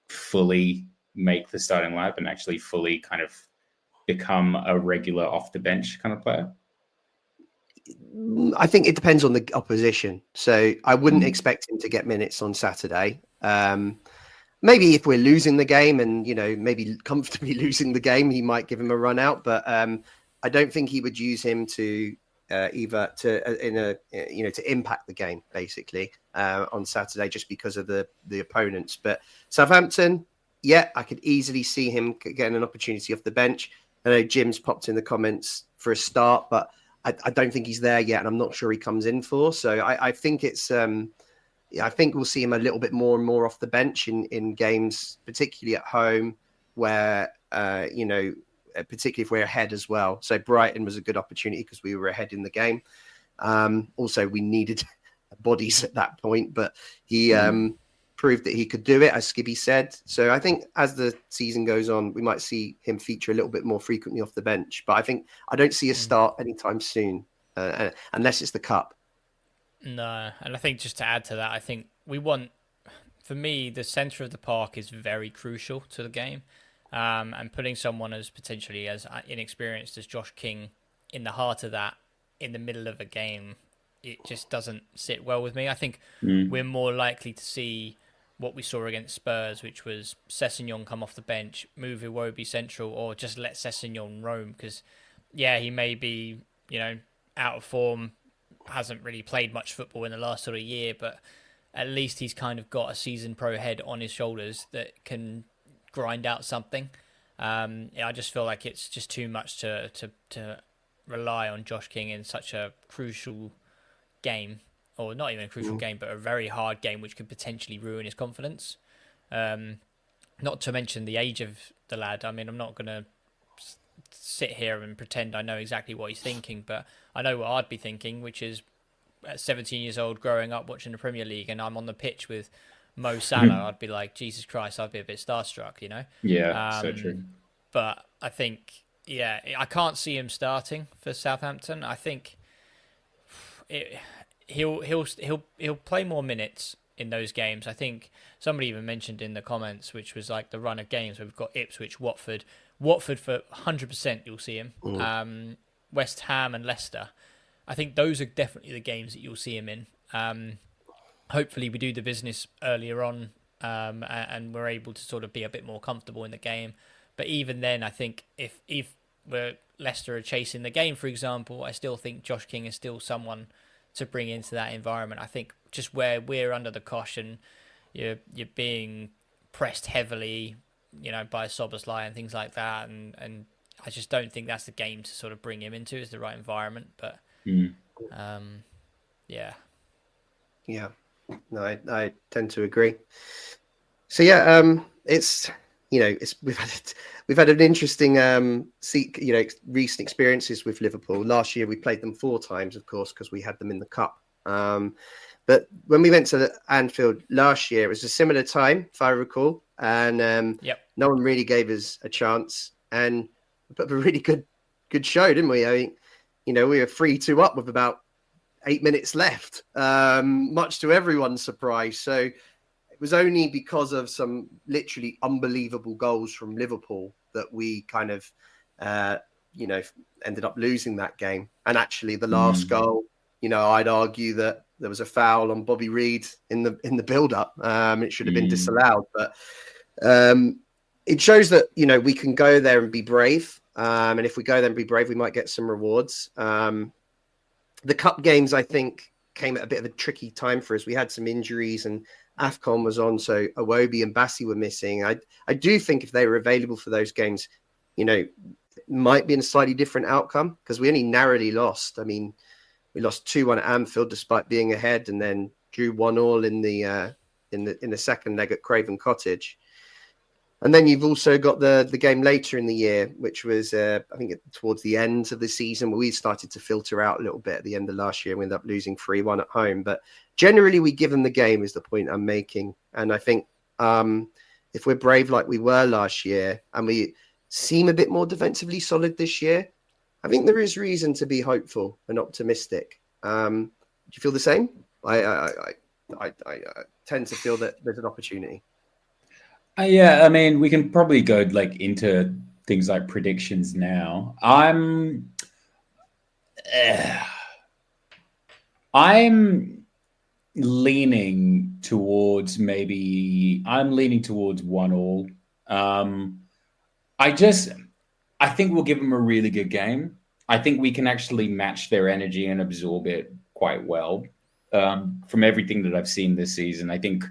fully make the starting lineup and actually fully kind of become a regular off the bench kind of player? I think it depends on the opposition. So I wouldn't expect him to get minutes on Saturday. Maybe if we're losing the game and, maybe comfortably losing the game, he might give him a run out. But I don't think he would use him to to impact the game, basically, on Saturday, just because of the opponents. But Southampton, yeah, I could easily see him getting an opportunity off the bench. I know Jim's popped in the comments for a start, but I don't think he's there yet, and I'm not sure he comes in for. So I think it's I think we'll see him a little bit more and more off the bench in games, particularly at home, where particularly if we're ahead as well. So Brighton was a good opportunity because we were ahead in the game. Also, we needed bodies at that point, but he proved that he could do it, as Skibby said. So I think as the season goes on, we might see him feature a little bit more frequently off the bench. But I don't see a start anytime soon, unless it's the Cup. No, and I think just to add to that, I think for me, the centre of the park is very crucial to the game. And putting someone as potentially as inexperienced as Josh King in the heart of that, in the middle of a game, it just doesn't sit well with me. I think we're more likely to see what we saw against Spurs, which was Sessegnon come off the bench, move Iwobi central, or just let Sessegnon roam. Because, he may be, out of form, hasn't really played much football in the last sort of year, but at least he's kind of got a seasoned pro head on his shoulders that can grind out something. I just feel like it's just too much to rely on Josh King in such a crucial game, or not even a crucial game, but a very hard game, which could potentially ruin his confidence. Not to mention the age of the lad. I mean, I'm not going to sit here and pretend I know exactly what he's thinking, but I know what I'd be thinking, which is at 17 years old, growing up watching the Premier League, and I'm on the pitch with Mo Salah, I'd be like, Jesus Christ, I'd be a bit starstruck, Yeah, so true. But I think, I can't see him starting for Southampton. I think he'll play more minutes in those games. I think somebody even mentioned in the comments, which was like the run of games where we've got Ipswich, Watford for 100% you'll see him. West Ham and Leicester. I think those are definitely the games that you'll see him in. Hopefully we do the business earlier on, and we're able to sort of be a bit more comfortable in the game. But even then, I think if Leicester are chasing the game, for example, I still think Josh King is still someone to bring into that environment. I think just where we're under the caution, you're being pressed heavily, by Szoboszlai and things like that, and I just don't think that's the game to sort of bring him into, is the right environment. But yeah. No, I tend to agree. So it's we've had an interesting recent experiences with Liverpool. Last year we played them 4 times, of course, because we had them in the Cup. But when we went to Anfield last year, it was a similar time, if I recall, and no one really gave us a chance, and we put up a really good show, didn't we? I mean, we were 3-2 up with about 8 minutes left, much to everyone's surprise. So it was only because of some literally unbelievable goals from Liverpool that we kind of, ended up losing that game. And actually the last goal, I'd argue that there was a foul on Bobby Reid in the build-up. It should have been disallowed, but it shows that, we can go there and be brave. And if we go there and be brave, we might get some rewards. The Cup games, I think, came at a bit of a tricky time for us. We had some injuries and AFCON was on, so Iwobi and Bassi were missing. I do think if they were available for those games, it might be in a slightly different outcome, because we only narrowly lost. I mean, we lost 2-1 at Anfield despite being ahead, and then drew 1-1 in the second leg at Craven Cottage. And then you've also got the game later in the year, which was, I think, towards the end of the season, where we started to filter out a little bit at the end of last year. We ended up losing 3-1 at home. But generally, we give them the game, is the point I'm making. And I think if we're brave like we were last year and we seem a bit more defensively solid this year, I think there is reason to be hopeful and optimistic. Do you feel the same? I tend to feel that there's an opportunity. Yeah, I mean, we can probably go like into things like predictions now. I'm leaning towards 1-1. I think we'll give them a really good game. I think we can actually match their energy and absorb it quite well. From everything that I've seen this season, I think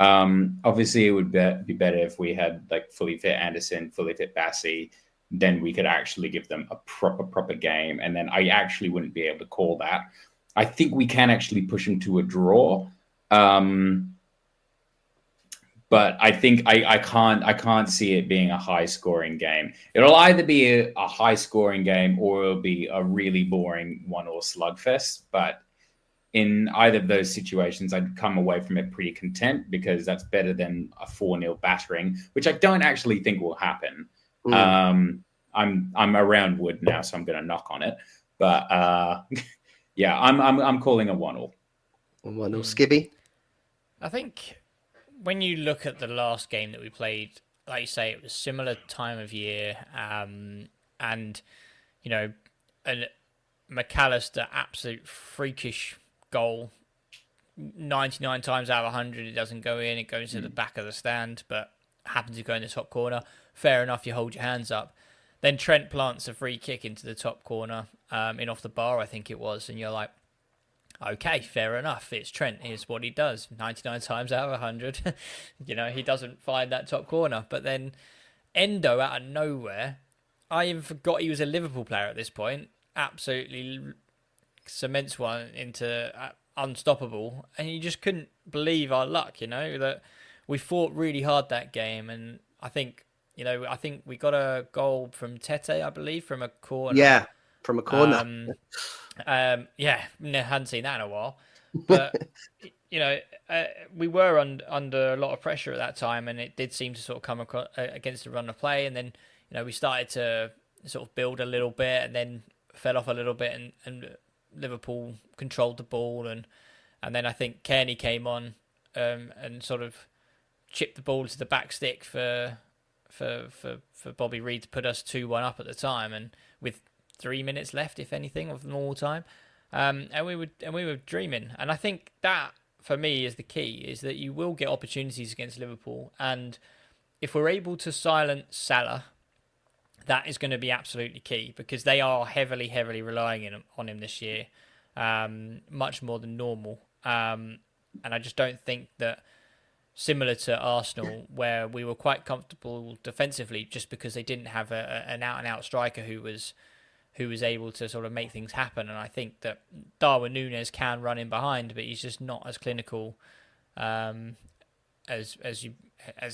obviously it would be better if we had like fully fit Anderson, fully fit Bassi. Then we could actually give them a proper game, and then I actually wouldn't be able to call that. I think we can actually push them to a draw. But I think I can't see it being a high scoring game. It'll either be a high scoring game or it'll be a really boring 1-1 slugfest. But in either of those situations, I'd come away from it pretty content because that's better than a 4-0 battering, which I don't actually think will happen. I'm around wood now, so I'm going to knock on it. But yeah, I'm calling a 1-1. 1-0 Skibby. I think when you look at the last game that we played, like you say, it was similar time of year, and you know, a McAllister absolute freakish goal. 99 times out of 100, it doesn't go in. It goes to the back of the stand, but happens to go in the top corner. Fair enough, you hold your hands up. Then Trent plants a free kick into the top corner, in off the bar, I think it was, and you're like, okay, fair enough. It's Trent. Here's what he does. 99 times out of 100, you know, he doesn't find that top corner. But then Endo out of nowhere, I even forgot he was a Liverpool player at this point. Absolutely cements one into unstoppable. And you just couldn't believe our luck, you know, that we fought really hard that game. And I think we got a goal from Tete, I believe, from a corner. Yeah, from a corner. Yeah, hadn't seen that in a while. But you know, we were under a lot of pressure at that time, and it did seem to sort of come across, against the run of play. And then, you know, we started to sort of build a little bit, and then fell off a little bit, and Liverpool controlled the ball, and then I think Kearney came on and sort of chipped the ball to the back stick for Bobby Reid to put us 2-1 up at the time, and with 3 minutes left, if anything, of normal time, and we were dreaming. And I think that for me is the key: is that you will get opportunities against Liverpool, and if we're able to silence Salah, that is going to be absolutely key, because they are heavily relying on him this year, much more than normal. And I just don't think that, similar to Arsenal, where we were quite comfortable defensively just because they didn't have an out-and-out striker who was able to sort of make things happen. And I think that Darwin Núñez can run in behind, but he's just not as clinical as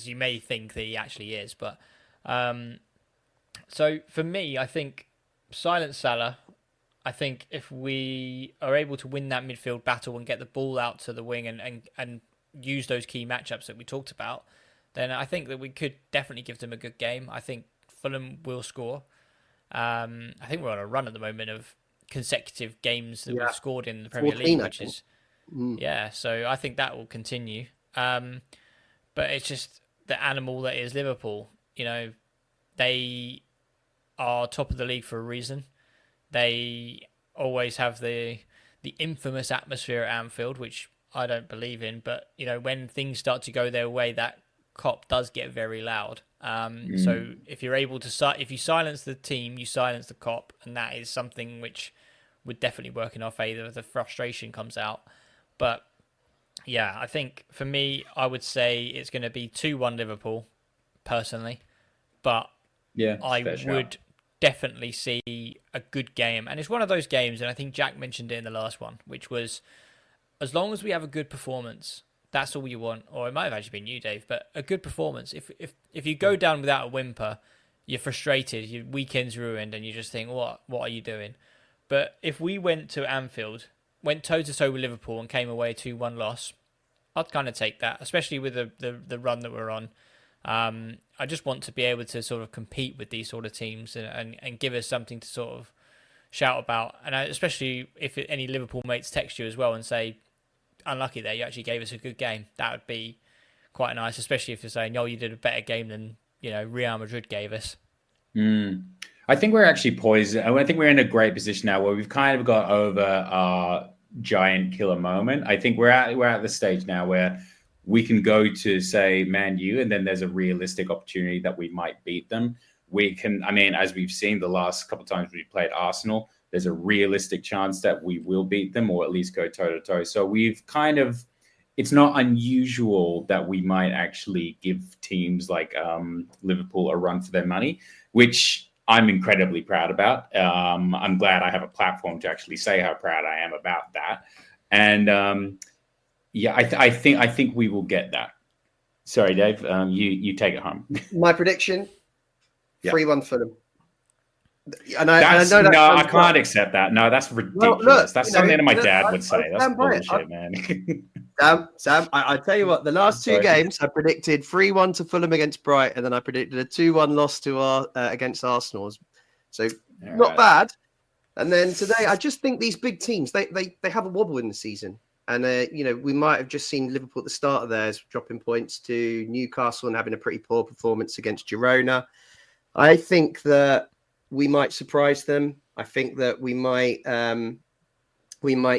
you may think that he actually is. But so for me, I think silence Salah. I think if we are able to win that midfield battle and get the ball out to the wing and use those key matchups that we talked about, then I think that we could definitely give them a good game. I think Fulham will score. I think we're on a run at the moment of consecutive games that we've scored in the Premier League, which is so I think that will continue. But it's just the animal that is Liverpool. You know, they are top of the league for a reason. They always have the infamous atmosphere at Anfield, which I don't believe in, but you know, when things start to go their way, that cop does get very loud. So if you're able to, if you silence the team, you silence the cop, and that is something which would definitely work in our favour. The frustration comes out, but yeah, I think for me, I would say it's going to be 2-1 Liverpool, personally, but yeah, I would definitely see a good game, and it's one of those games, and I think Jack mentioned it in the last one, which was, as long as we have a good performance, that's all you want. Or it might have actually been you, Dave, but a good performance. If you go down without a whimper, you're frustrated, your weekend's ruined, and you just think, what are you doing? But if we went to Anfield, went toe-to-toe with Liverpool and came away 2-1 loss, I'd kind of take that, especially with the run that we're on. I just want to be able to sort of compete with these sort of teams and give us something to sort of shout about. And especially if any Liverpool mates text you as well and say, unlucky there, you actually gave us a good game. That would be quite nice, especially if you're saying, oh, you did a better game than, Real Madrid gave us. I think we're actually poised. I think we're in a great position now where we've kind of got over our giant killer moment. I think we're at the stage now where we can go to, say, Man U, and then there's a realistic opportunity that we might beat them. We can, as we've seen the last couple of times we played Arsenal, there's a realistic chance that we will beat them or at least go toe-to-toe. So we've kind of, it's not unusual that we might actually give teams like Liverpool a run for their money, which I'm incredibly proud about. I'm glad I have a platform to actually say how proud I am about that. And I think we will get that. Sorry, Dave. You take it home. My prediction: 3-1 Fulham. I can't accept that. No, that's ridiculous. Well, look, that's something that my dad would say. That's bullshit, man. Sam, I tell you what, the last two games I predicted 3-1 to Fulham against Brighton, and then I predicted a 2-1 loss to against Arsenal. So not bad. And then today, I just think these big teams, they have a wobble in the season. And, we might have just seen Liverpool at the start of theirs dropping points to Newcastle and having a pretty poor performance against Girona. I think that we might surprise them. I think that we might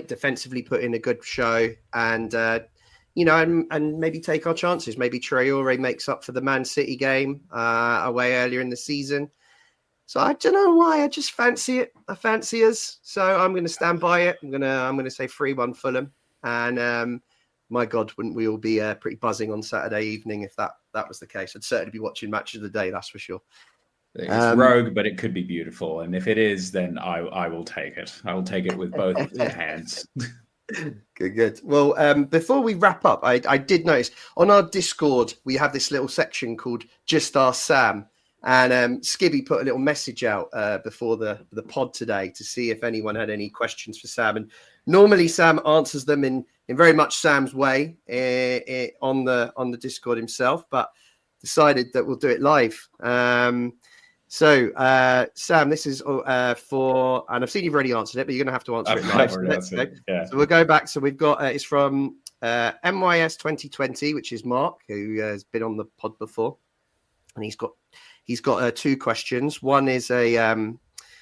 defensively put in a good show and maybe take our chances. Maybe Traore makes up for the Man City game away earlier in the season. So I don't know why. I just fancy it. I fancy us. So I'm going to stand by it. I'm going to say 3-1 Fulham. And my God, wouldn't we all be pretty buzzing on Saturday evening if that was the case? I'd certainly be watching Match of the Day, that's for sure. It's rogue, but it could be beautiful. And if it is, then I will take it. I will take it with both hands. Good. Well, before we wrap up, I did notice on our Discord, we have this little section called Just Ask Sam. And Skibby put a little message out before the pod today to see if anyone had any questions for Sam. And normally Sam answers them in very much Sam's way on the Discord himself, but decided that we'll do it live. So, Sam, this is for, and I've seen you've already answered it, but you're going to have to answer it live. Yeah. So we'll go back. So we've got, it's from MYS 2020, which is Mark, who has been on the pod before. And he's got two questions. One is a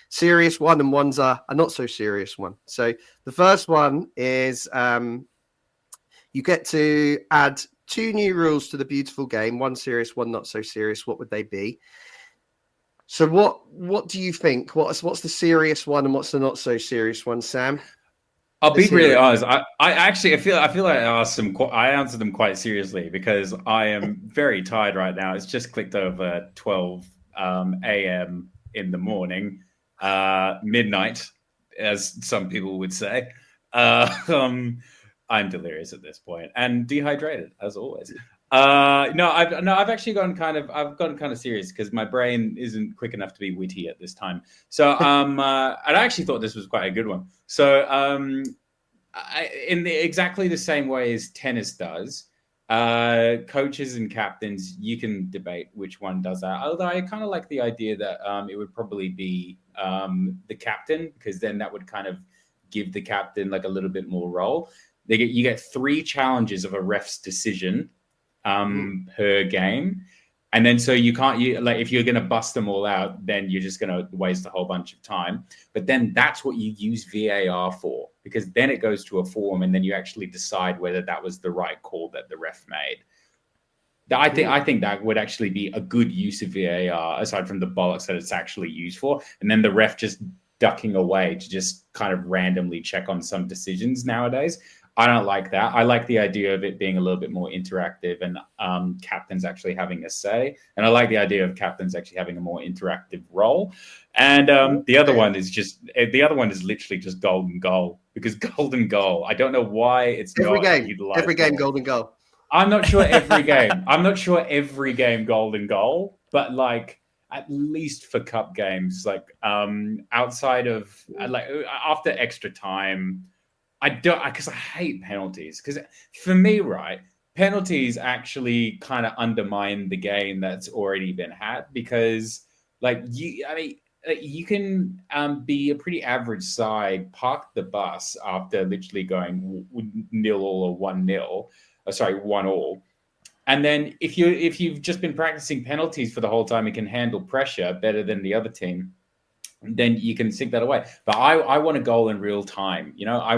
serious one and one's a not so serious one. So the first one is you get to add two new rules to the beautiful game, one serious, one not so serious. What would they be? So what do you think? What's the serious one and what's the not so serious one, Sam? I'll be really honest. I feel like I answered them quite seriously because I am very tired right now. It's just clicked over 12 a.m. in the morning, midnight, as some people would say. I'm delirious at this point and dehydrated as always. I've actually gotten kind of serious because my brain isn't quick enough to be witty at this time. So I actually thought this was quite a good one. So in exactly the same way as tennis does, coaches and captains, you can debate which one does that. Although I kind of like the idea that it would probably be the captain, because then that would kind of give the captain like a little bit more role. You get 3 challenges of a ref's decision per game. And then so if you're going to bust them all out, then you're just going to waste a whole bunch of time. But then that's what you use VAR for, because then it goes to a forum and then you actually decide whether that was the right call that the ref made. I think that would actually be a good use of VAR, aside from the bollocks that it's actually used for. And then the ref just ducking away to just kind of randomly check on some decisions nowadays. I don't like that. I like the idea of it being a little bit more interactive and captains actually having a say. And I like the idea of captains actually having a more interactive role. And the other one is literally just golden goal, because golden goal, I don't know why it's every not game, every game golden goal. I'm not sure every game. I'm not sure every game golden goal, but like at least for cup games, like outside of like after extra time. I don't, because I hate penalties. Because for me, right, penalties actually kind of undermine the game that's already been had because, you can be a pretty average side, park the bus after literally going 0-0 or 1-0, 1-1. And then if you've just been practicing penalties for the whole time and can handle pressure better than the other team, then you can sink that away. But I want a goal in real time. I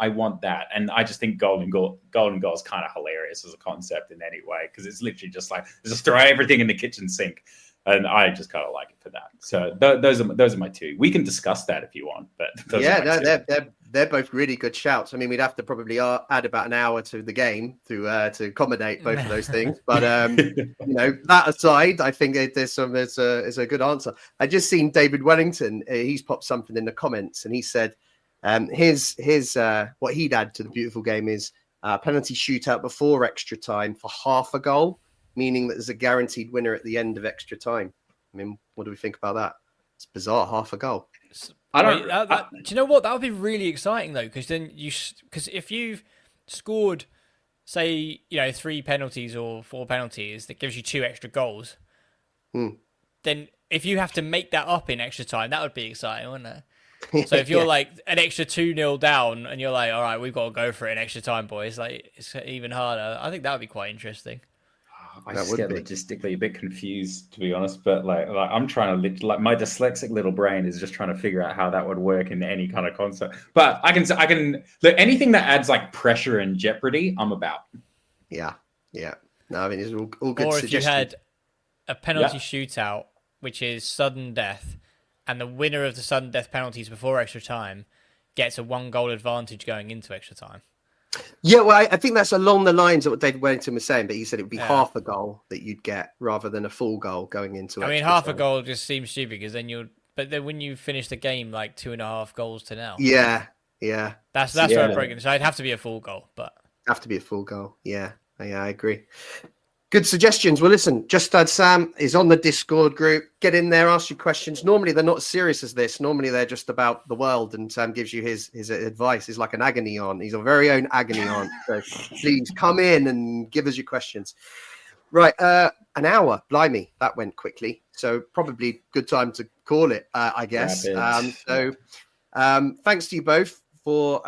want that. And I just think golden goal is kind of hilarious as a concept in any way, because it's literally just like just throw everything in the kitchen sink. And I just kind of like it for that. So those are my two. We can discuss that if you want, but they're both really good shouts. I mean, we'd have to probably add about an hour to the game to accommodate both of those things. But that aside, I think there's a good answer. I just seen David Wellington. He's popped something in the comments, and he said his what he'd add to the beautiful game is penalty shootout before extra time for half a goal, meaning that there's a guaranteed winner at the end of extra time. I mean, what do we think about that? It's bizarre, half a goal. Do you know what? That would be really exciting though, because then because if you've scored, say, 3 penalties or 4 penalties, that gives you 2 extra goals. Then if you have to make that up in extra time, that would be exciting, wouldn't it? So if you're like an extra 2-0 down and you're like, all right, we've got to go for it in extra time, boys, like it's even harder. I think that would be quite interesting. I just get logistically a bit confused, to be honest. But like I'm trying to my dyslexic little brain is just trying to figure out how that would work in any kind of concept. But I can look, anything that adds like pressure and jeopardy, I'm about. Yeah. No, I mean, it's all good. Or if you had a penalty shootout, which is sudden death, and the winner of the sudden death penalties before extra time gets a 1-goal advantage going into extra time. Yeah, well, I think that's along the lines of what David Wellington was saying, but he said it would be half a goal that you'd get rather than a full goal going into it. I mean, half a goal just seems stupid because then when you finish the game like 2.5 goals to 0. Yeah. That's where I'm breaking. So it'd have to be a full goal, but have to be a full goal. Yeah, I agree. Good suggestions. Well, listen, Just Dad Sam is on the Discord group. Get in there, ask your questions. Normally, they're not as serious as this. Normally, they're just about the world, and Sam gives you his advice. He's like an agony aunt. He's a very own agony aunt. So please come in and give us your questions. Right, an hour. Blimey, that went quickly. So probably good time to call it, I guess. Thanks to you both for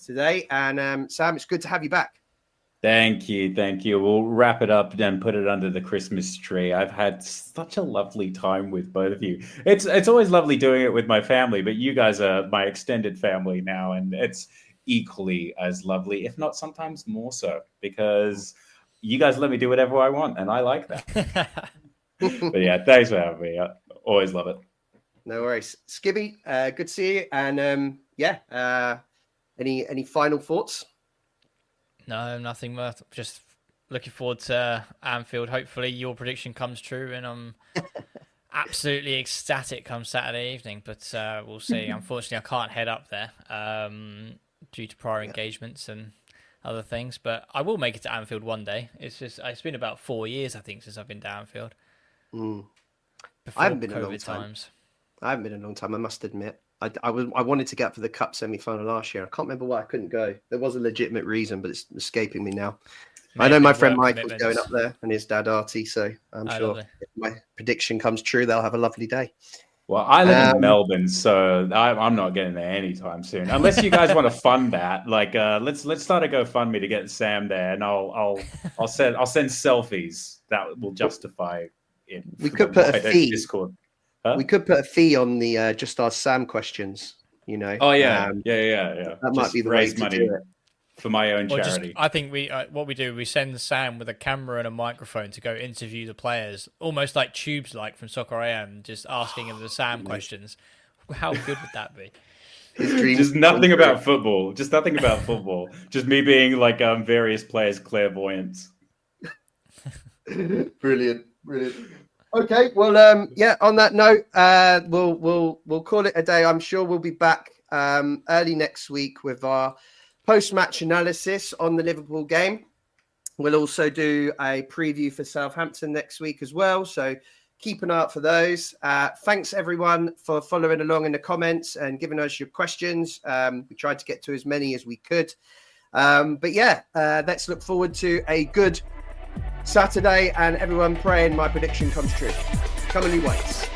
today. And Sam, it's good to have you back. Thank you. We'll wrap it up and put it under the Christmas tree. I've had such a lovely time with both of you. It's always lovely doing it with my family, but you guys are my extended family now, and it's equally as lovely, if not sometimes more so, because you guys let me do whatever I want, and I like that. But yeah, thanks for having me. I always love it. No worries. Skibby, good to see you. And any final thoughts? No, nothing. Just looking forward to Anfield. Hopefully your prediction comes true, and I'm absolutely ecstatic come Saturday evening. But we'll see. Unfortunately, I can't head up there due to prior engagements and other things. But I will make it to Anfield one day. It's been about 4 years, I think, since I've been to Anfield. I haven't been in a long time. I haven't been in a long time, I must admit. I wanted to get up for the Cup semi-final last year. I can't remember why I couldn't go. There was a legitimate reason, but it's escaping me now. I know my friend Mike was going up there, and his dad Artie, so I'm sure if my prediction comes true, they'll have a lovely day. Well, I live in Melbourne, so I'm not getting there anytime soon. Unless you guys want to fund that, like let's start a GoFundMe to get Sam there, and I'll send selfies that will justify it. We could put a fee. Discord. Huh? We could put a fee on the Just Ask Sam questions, you know. Oh yeah, yeah. That might be the way to do it. For my own charity. I think what we do, we send Sam with a camera and a microphone to go interview the players, almost like Tubes from Soccer AM, just asking them the Sam questions. How good would that be? Just nothing about football. Just nothing about football. Just me being like various players' clairvoyance. Brilliant. Okay, well, on that note, we'll call it a day. I'm sure we'll be back early next week with our post-match analysis on the Liverpool game. We'll also do a preview for Southampton next week as well, so keep an eye out for those. Thanks, everyone, for following along in the comments and giving us your questions. We tried to get to as many as we could. But yeah, let's look forward to a good Saturday, and everyone praying my prediction comes true. Come on, you waits.